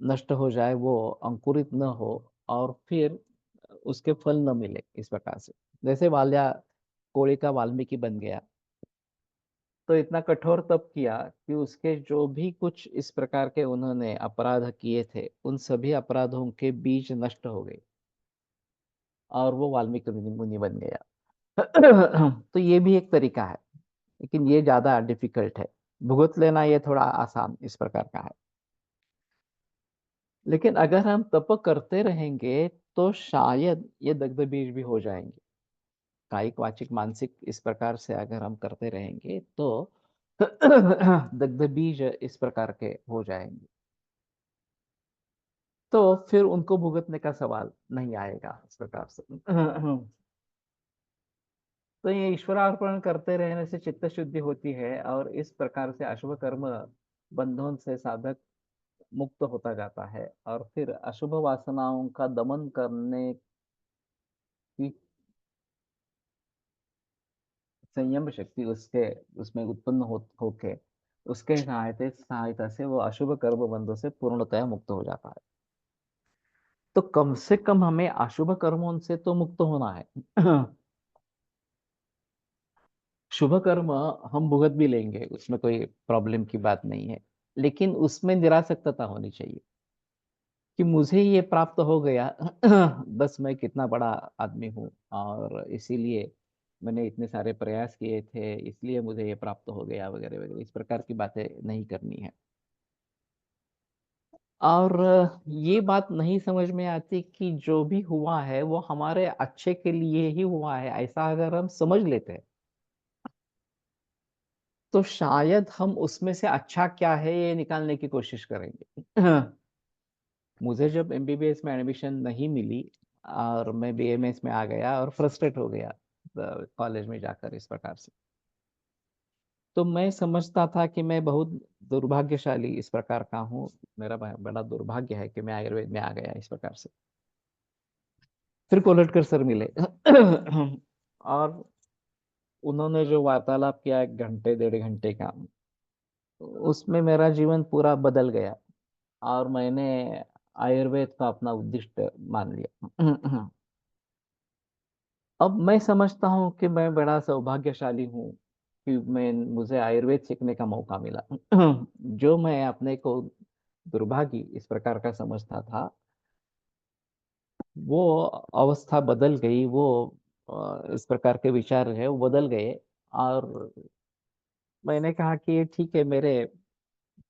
नष्ट हो जाए, वो अंकुरित न हो, और फिर उसके फल न मिले इस प्रकार से। जैसे वाल्या कोड़ी का वाल्मीकि बन गया, तो इतना कठोर तप किया कि उसके जो भी कुछ इस प्रकार के उन्होंने अपराध किए थे, उन सभी अपराधों के बीज नष्ट हो गए और वो वाल्मीकि मुनि मुनि बन गया। तो ये भी एक तरीका है, लेकिन ये ज्यादा डिफिकल्ट है। भुगत लेना ये थोड़ा आसान इस प्रकार का है। लेकिन अगर हम तप करते रहेंगे तो शायद ये दग्ध बीज भी हो जाएंगे। कायिक वाचिक मानसिक इस प्रकार से अगर हम करते रहेंगे तो दग्ध बीज इस प्रकार के हो जाएंगे। तो फिर उनको भुगतने का सवाल नहीं आएगा इस प्रकार से। तो ये ईश्वरार्पण करते रहने से चित्त शुद्धि होती है, और इस प्रकार से अशुभ कर्म बंधन से साधक मुक्त होता जाता है, और फिर अशुभ वासनाओं का दमन करने की संयम शक्ति उसके उसमें उत्पन्न होके उसके सहायता सहायता से वो अशुभ कर्म बंधों से पूर्णतया मुक्त हो जाता है। तो कम से कम हमें अशुभ कर्मों से तो मुक्त होना है। शुभ कर्म हम भुगत भी लेंगे, उसमें कोई प्रॉब्लम की बात नहीं है, लेकिन उसमें निरासक्तता होनी चाहिए कि मुझे ये प्राप्त हो गया। बस मैं कितना बड़ा आदमी हूँ, और इसीलिए मैंने इतने सारे प्रयास किए थे, इसलिए मुझे ये प्राप्त हो गया, वगैरह वगैरह इस प्रकार की बातें नहीं करनी है। और ये बात नहीं समझ में आती कि जो भी हुआ है वो हमारे अच्छे के लिए ही हुआ है, ऐसा अगर हम समझ लेते हैं तो शायद हम उसमें से अच्छा क्या है ये निकालने की कोशिश करेंगे। मुझे जब एमबीबीएस में एडमिशन नहीं मिली और मैं बीएमएस में आ गया और फ्रस्ट्रेट हो गया कॉलेज में जाकर इस प्रकार से, तो मैं समझता था कि मैं बहुत दुर्भाग्यशाली इस प्रकार का हूँ। मेरा बड़ा दुर्भाग्य है कि मैं आयुर्वेद में आ गया इस प्रकार से। फिर कोलटकर सर मिले, और उन्होंने जो वार्तालाप किया 1 घंटे 1.5 घंटे का, उसमें मेरा जीवन पूरा बदल गया, और मैंने आयुर्वेद का अपना उद्दिष्ट मान लिया। अब मैं समझता हूँ कि मैं बड़ा सौभाग्यशाली हूँ कि मैं मुझे आयुर्वेद सीखने का मौका मिला। जो मैं अपने को दुर्भागी इस प्रकार का समझता था, वो अवस्था बदल गई। वो इस प्रकार के विचार है वो बदल गए, और मैंने कहा कि ये ठीक है, मेरे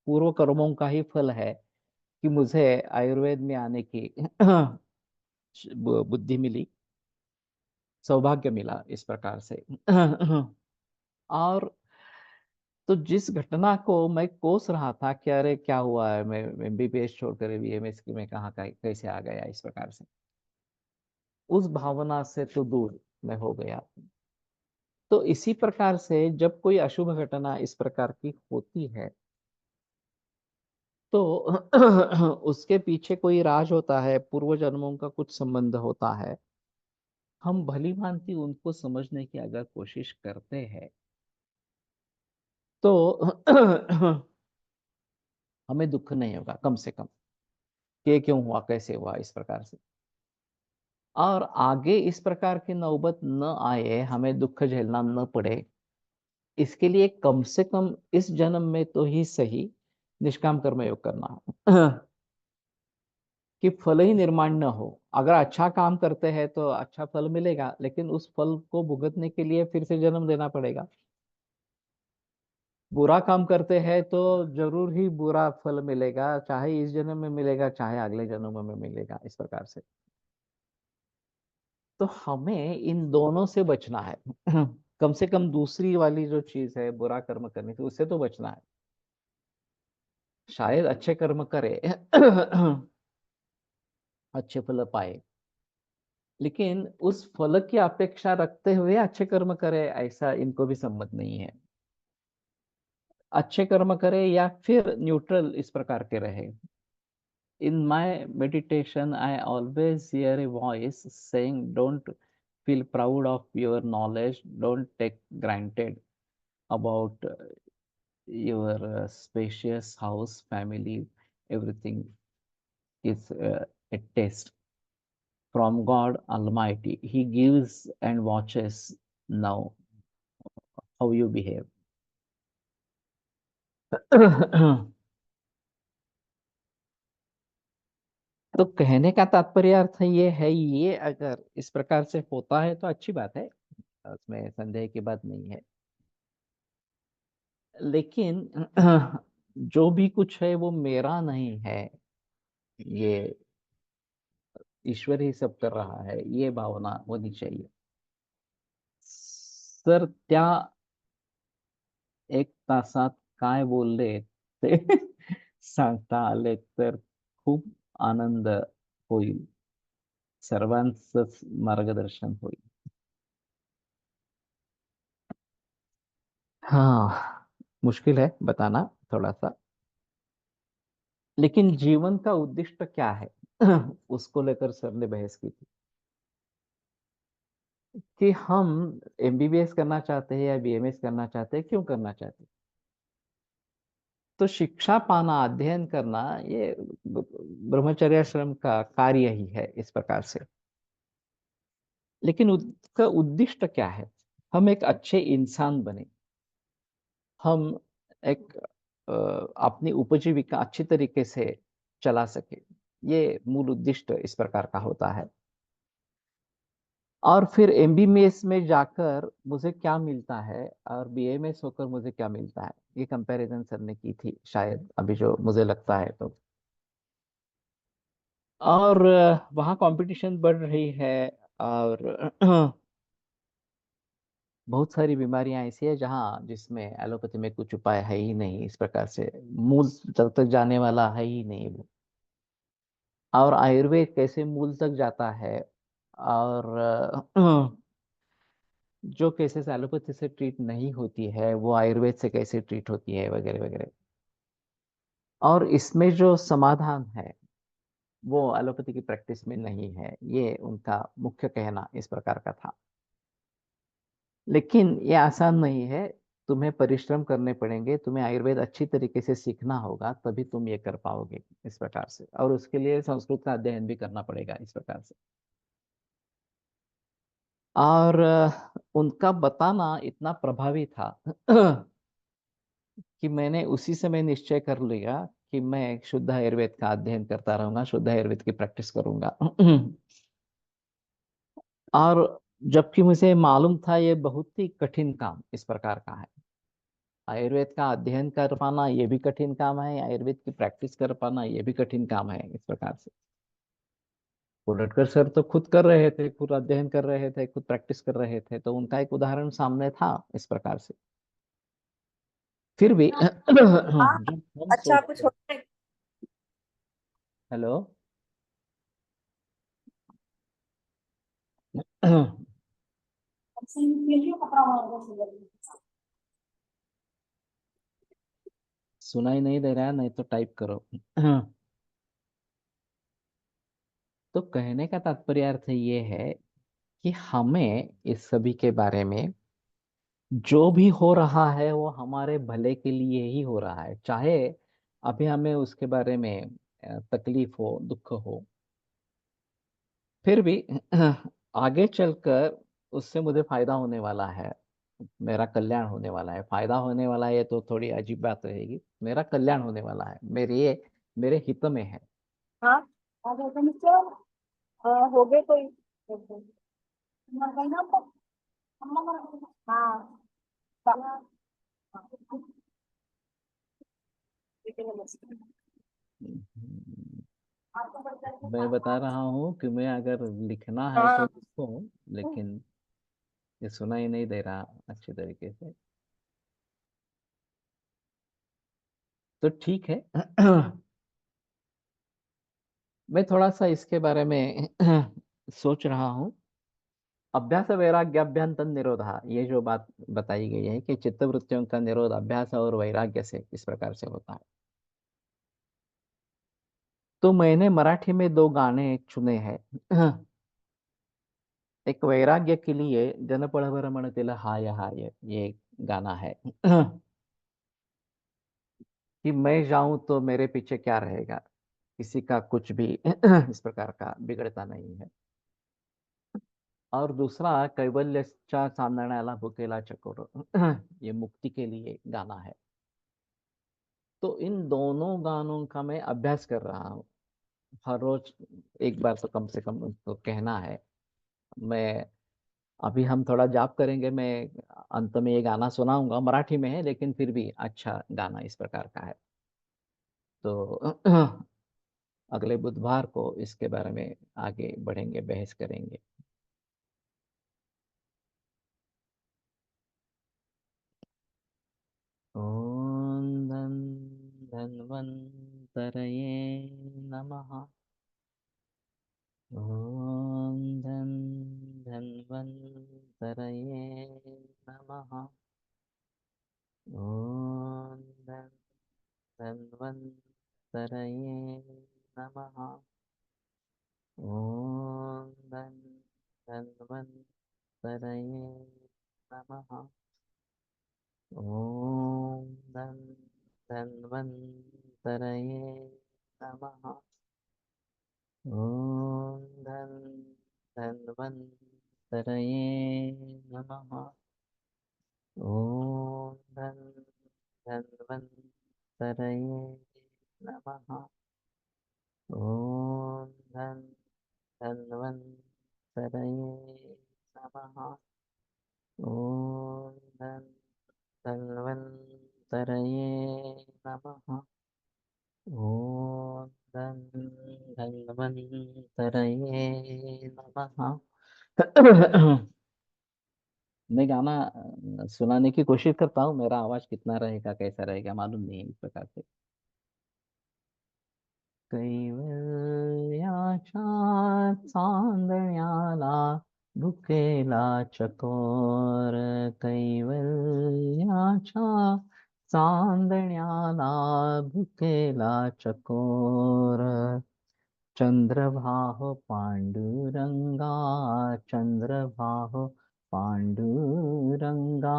पूर्व कर्मों का ही फल है कि मुझे आयुर्वेद में आने की बुद्धि मिली, सौभाग्य मिला इस प्रकार से। और तो जिस घटना को मैं कोस रहा था कि अरे क्या हुआ है, मैं एमबीबीएस छोड़कर बीएमएस की मैं कहाँ कैसे आ गया इस प्रकार से, उस भावना से तो दूर मैं हो गया। तो इसी प्रकार से जब कोई अशुभ घटना इस प्रकार की होती है, तो उसके पीछे कोई राज होता है, पूर्व जन्मों का कुछ संबंध होता है। हम भली भांति उनको समझने की अगर कोशिश करते हैं तो हमें दुख नहीं होगा कम से कम, कि क्यों हुआ, कैसे हुआ, इस प्रकार से। और आगे इस प्रकार की नौबत न आए, हमें दुख झेलना न पड़े, इसके लिए कम से कम इस जन्म में तो ही सही निष्काम कर्म योग करना। कि फल ही निर्माण न हो। अगर अच्छा काम करते हैं तो अच्छा फल मिलेगा, लेकिन उस फल को भुगतने के लिए फिर से जन्म लेना पड़ेगा। बुरा काम करते हैं तो जरूर ही बुरा फल मिलेगा, चाहे इस जन्म में मिलेगा चाहे अगले जन्म में मिलेगा, इस प्रकार से। तो हमें इन दोनों से बचना है। कम से कम दूसरी वाली जो चीज है बुरा कर्म करने से, उससे तो बचना है। शायद अच्छे कर्म करे, अच्छे फल पाए, लेकिन उस फल की अपेक्षा रखते हुए अच्छे कर्म करे, ऐसा इनको भी सम्मत नहीं है। अच्छे कर्म करे या फिर न्यूट्रल इस प्रकार के रहे। In my meditation, I always hear a voice saying, "Don't feel proud of your knowledge. Don't take granted about your spacious house, family. Everything is a test from God Almighty. He gives and watches now how you behave." तो कहने का तात्पर्य अर्थ ये है, ये अगर इस प्रकार से होता है तो अच्छी बात है, उसमें संदेह की बात नहीं है। लेकिन जो भी कुछ है वो मेरा नहीं है, ये ईश्वर ही सब कर रहा है, ये भावना होनी चाहिए। सर त्या एक तासात काय बोलले ते सांगता आले तर खूप आनंद होईल, सर्वांचंच मार्गदर्शन होईल। हाँ, मुश्किल है बताना थोड़ा सा, लेकिन जीवन का उद्देश्य क्या है, उसको लेकर सर ने बहस की थी कि हम एमबीबीएस करना चाहते हैं या बीएमएस करना चाहते हैं, क्यों करना चाहते हैं। तो शिक्षा पाना, अध्ययन करना, ये ब्रह्मचर्याश्रम का कार्य ही है इस प्रकार से। लेकिन उसका उद्देश्य क्या है, हम एक अच्छे इंसान बने, हम एक अपनी उपजीविका अच्छी तरीके से चला सके, ये मूल उद्देश्य इस प्रकार का होता है। और फिर एमबीबीएस में जाकर मुझे क्या मिलता है और बीएमएस होकर मुझे क्या मिलता है, ये कंपैरिजन सर ने की थी शायद, अभी जो मुझे लगता है तो। और वहाँ कंपटीशन बढ़ रही है, और बहुत सारी बीमारियां ऐसी है जहाँ जिसमें एलोपैथी में कुछ उपाय है ही नहीं, इस प्रकार से मूल तक जाने वाला है ही नहीं वो। और आयुर्वेद कैसे मूल तक जाता है, और जो केसेस एलोपैथी से ट्रीट नहीं होती है वो आयुर्वेद से कैसे ट्रीट होती है, वगैरह वगैरह। और इसमें जो समाधान है वो एलोपैथी की प्रैक्टिस में नहीं है, ये उनका मुख्य कहना इस प्रकार का था। लेकिन ये आसान नहीं है, तुम्हें परिश्रम करने पड़ेंगे, तुम्हें आयुर्वेद अच्छी तरीके से सीखना होगा, तभी तुम ये कर पाओगे इस प्रकार से। और उसके लिए संस्कृत का अध्ययन भी करना पड़ेगा इस प्रकार से। और उनका बताना इतना प्रभावी था कि मैंने उसी समय निश्चय कर लिया कि मैं शुद्ध आयुर्वेद का अध्ययन करता रहूंगा, शुद्ध आयुर्वेद की प्रैक्टिस करूंगा। और जबकि मुझे मालूम था ये बहुत ही कठिन काम इस प्रकार का है, आयुर्वेद का अध्ययन कर पाना ये भी कठिन काम है, आयुर्वेद की प्रैक्टिस कर पाना ये भी कठिन काम है इस प्रकार से। कोडटकर सर तो खुद कर रहे थे, खुद अध्ययन कर रहे थे, खुद प्रैक्टिस कर रहे थे, तो उनका एक उदाहरण सामने था इस प्रकार से। फिर भी हाँ, जब हम अच्छा कुछ सोचते। होता है। हेलो। सुनाई नहीं दे रहा है, नहीं तो टाइप करो। तो कहने का तात्पर्य अर्थ ये है कि हमें इस सभी के बारे में, जो भी हो रहा है वो हमारे भले के लिए ही हो रहा है, चाहे अभी हमें उसके बारे में तकलीफ हो, दुख हो, फिर भी आगे चलकर उससे मुझे फायदा होने वाला है, मेरा कल्याण होने वाला है। फायदा होने वाला है ये तो थोड़ी अजीब बात रहेगी, मेरा कल्याण होने वाला है, मेरे हित में है। हाँ, आ गए थे मिस्टर। हो गए कोई। मर गई ना तो, अम्मा मर गई। हाँ, ठीक है, नमस्ते। हम्म, आपको बच्चा के मैं साथ बता आज। रहा हूँ कि मैं अगर लिखना है तो हाँ। लिखो, लेकिन ये सुना ही नहीं दे रहा अच्छे तरीके से, तो ठीक है। मैं थोड़ा सा इसके बारे में सोच रहा हूँ। अभ्यास वैराग्याभ्यंतर निरोधा, ये जो बात बताई गई है कि चित्त वृत्तियों का निरोध अभ्यास और वैराग्य से इस प्रकार से होता है। तो मैंने मराठी में दो गाने चुने हैं। एक वैराग्य के लिए जनपळभर म्हणतील हाय हाय, ये गाना है। कि मैं जाऊं तो मेरे पीछे क्या रहेगा, किसी का कुछ भी इस प्रकार का बिगड़ता नहीं है। और दूसरा कैवल्यच्या चांदण्याला भुकेला चकोर, ये मुक्ति के लिए गाना है। तो इन दोनों गानों का मैं अभ्यास कर रहा हूँ। हर रोज एक बार तो कम से कम उसको कहना है। मैं अभी हम थोड़ा जाप करेंगे, मैं अंत में ये गाना सुनाऊंगा, मराठी में है लेकिन फिर भी अच्छा गाना इस प्रकार का है। तो अगले बुधवार को इसके बारे में आगे बढ़ेंगे, बहस करेंगे। ओम धन धन्वन्तरये नमः। ओम धन धन्वन्तरये नमः। ओम धन धन्वन्तरये नमः। ओम धन धन्वन्तरये नमः। ओम धन धन्वन्तरये नमः। ओम धन धन्वन्तरये नमः। ओम धन धन्वन्तरये नमः। ओम धन धन्वन्तरये नमः। ओम धन धन्वन्तरये नमः। ओम धन धन्वन्तरये नमः। मैं गाना सुनाने की कोशिश करता हूँ, मेरा आवाज कितना रहेगा कैसा रहेगा मालूम नहीं है इस प्रकार से। कैवल्याच्या चांदण्याला भुकेला चकोर, कैवल्याच्या चांदण्याला भुकेला चकोर। चंद्रभाहो पांडुरंगा, चंद्रभाहो पांडुरंगा,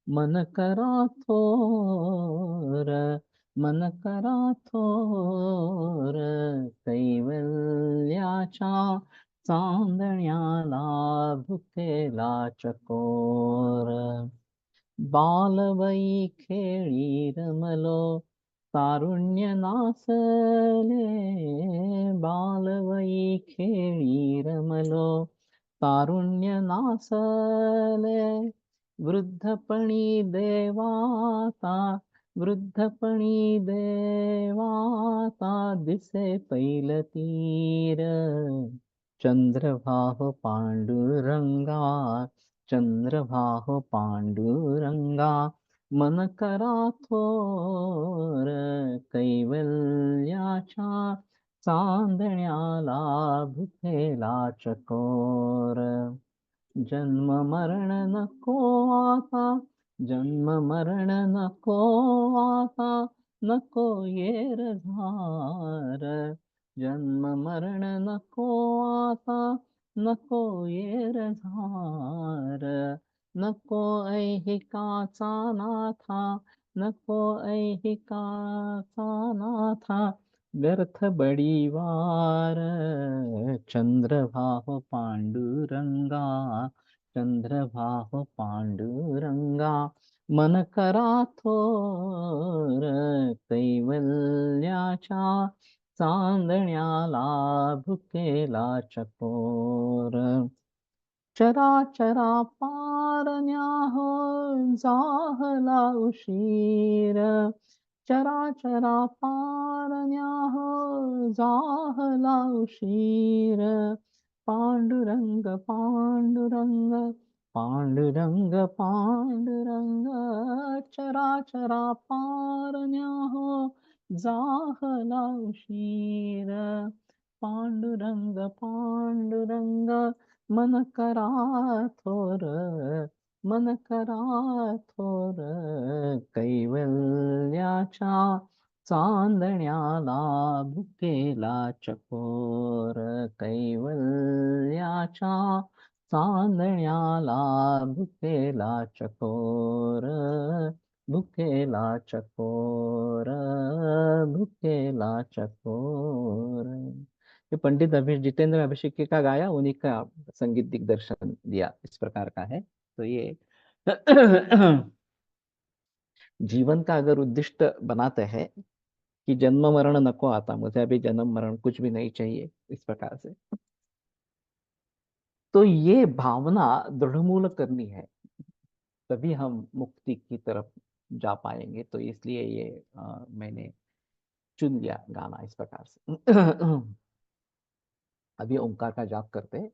मन करा थोर, मन करा थोर, कैवल्याच्या चांदण्याला भुकेला चकोर। बालवयी खेळी रमलो तारुण्य नासले, बालवयी खेळी रमलो तारुण्य नासले। वृद्धपणी देवाता, वृद्धपणी देवाता दिसे पैलतीर। चंद्रभाह पांडुरंगा, चंद्रभाह पांडुरंगा, मन करा थोर, कैवल्याच्या चांदण्याला भुकेला चकोर। जन्म मरण नको आता, जन्म मरण नको आता, नको येर झार। जन्म मरण नको आता, नको येर झार। नको ऐहिकाचा नाथा, नको ऐहिका काना था, व्यर्थ बड़ी वार। चंद्रभाव पांडुरंगा, चंद्रभाव पांडुरंगा, मन करा थोर कैवल्याचा, चांदण्याला भुकेला चकोर। चराचरा पारण्या हो जाहला उशीर, चराचरा पारण्या हो जाहला उशीर। पांडुरंग पांडुरंग, पांडुरंग पांडुरंग, चराचरा पारण्या हो जाहला उशीर। पांडुरंग पांडुरंग, मन करा थोर, मन करा थोर कैवल्याचा, चांदण्याला भुकेला चकोर। कैवल्याचा, चांदण्याला भुकेला चकोर, भुकेला चकोर, भुकेला चकोर। ये पंडित जितेंद्र अभिषेकी का गाया, उन्हीं का संगीत दिग्दर्शन दिया, इस प्रकार का है। तो ये जीवन का अगर उद्दिष्ट बनाते हैं कि जन्म मरण नको आता, मुझे अभी जन्म मरण कुछ भी नहीं चाहिए, इस प्रकार से, तो ये भावना दृढ़मूल करनी है, तभी हम मुक्ति की तरफ जा पाएंगे। तो इसलिए ये मैंने चुन लिया गाना इस प्रकार से। अभी ओंकार का जाप करते हैं।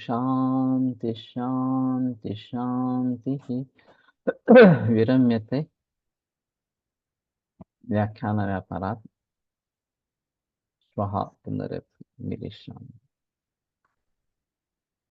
शांति शांति शांति विरम्यते व्याख्यानव्यापारात् श्वः पुनर्मिलिष्यामः।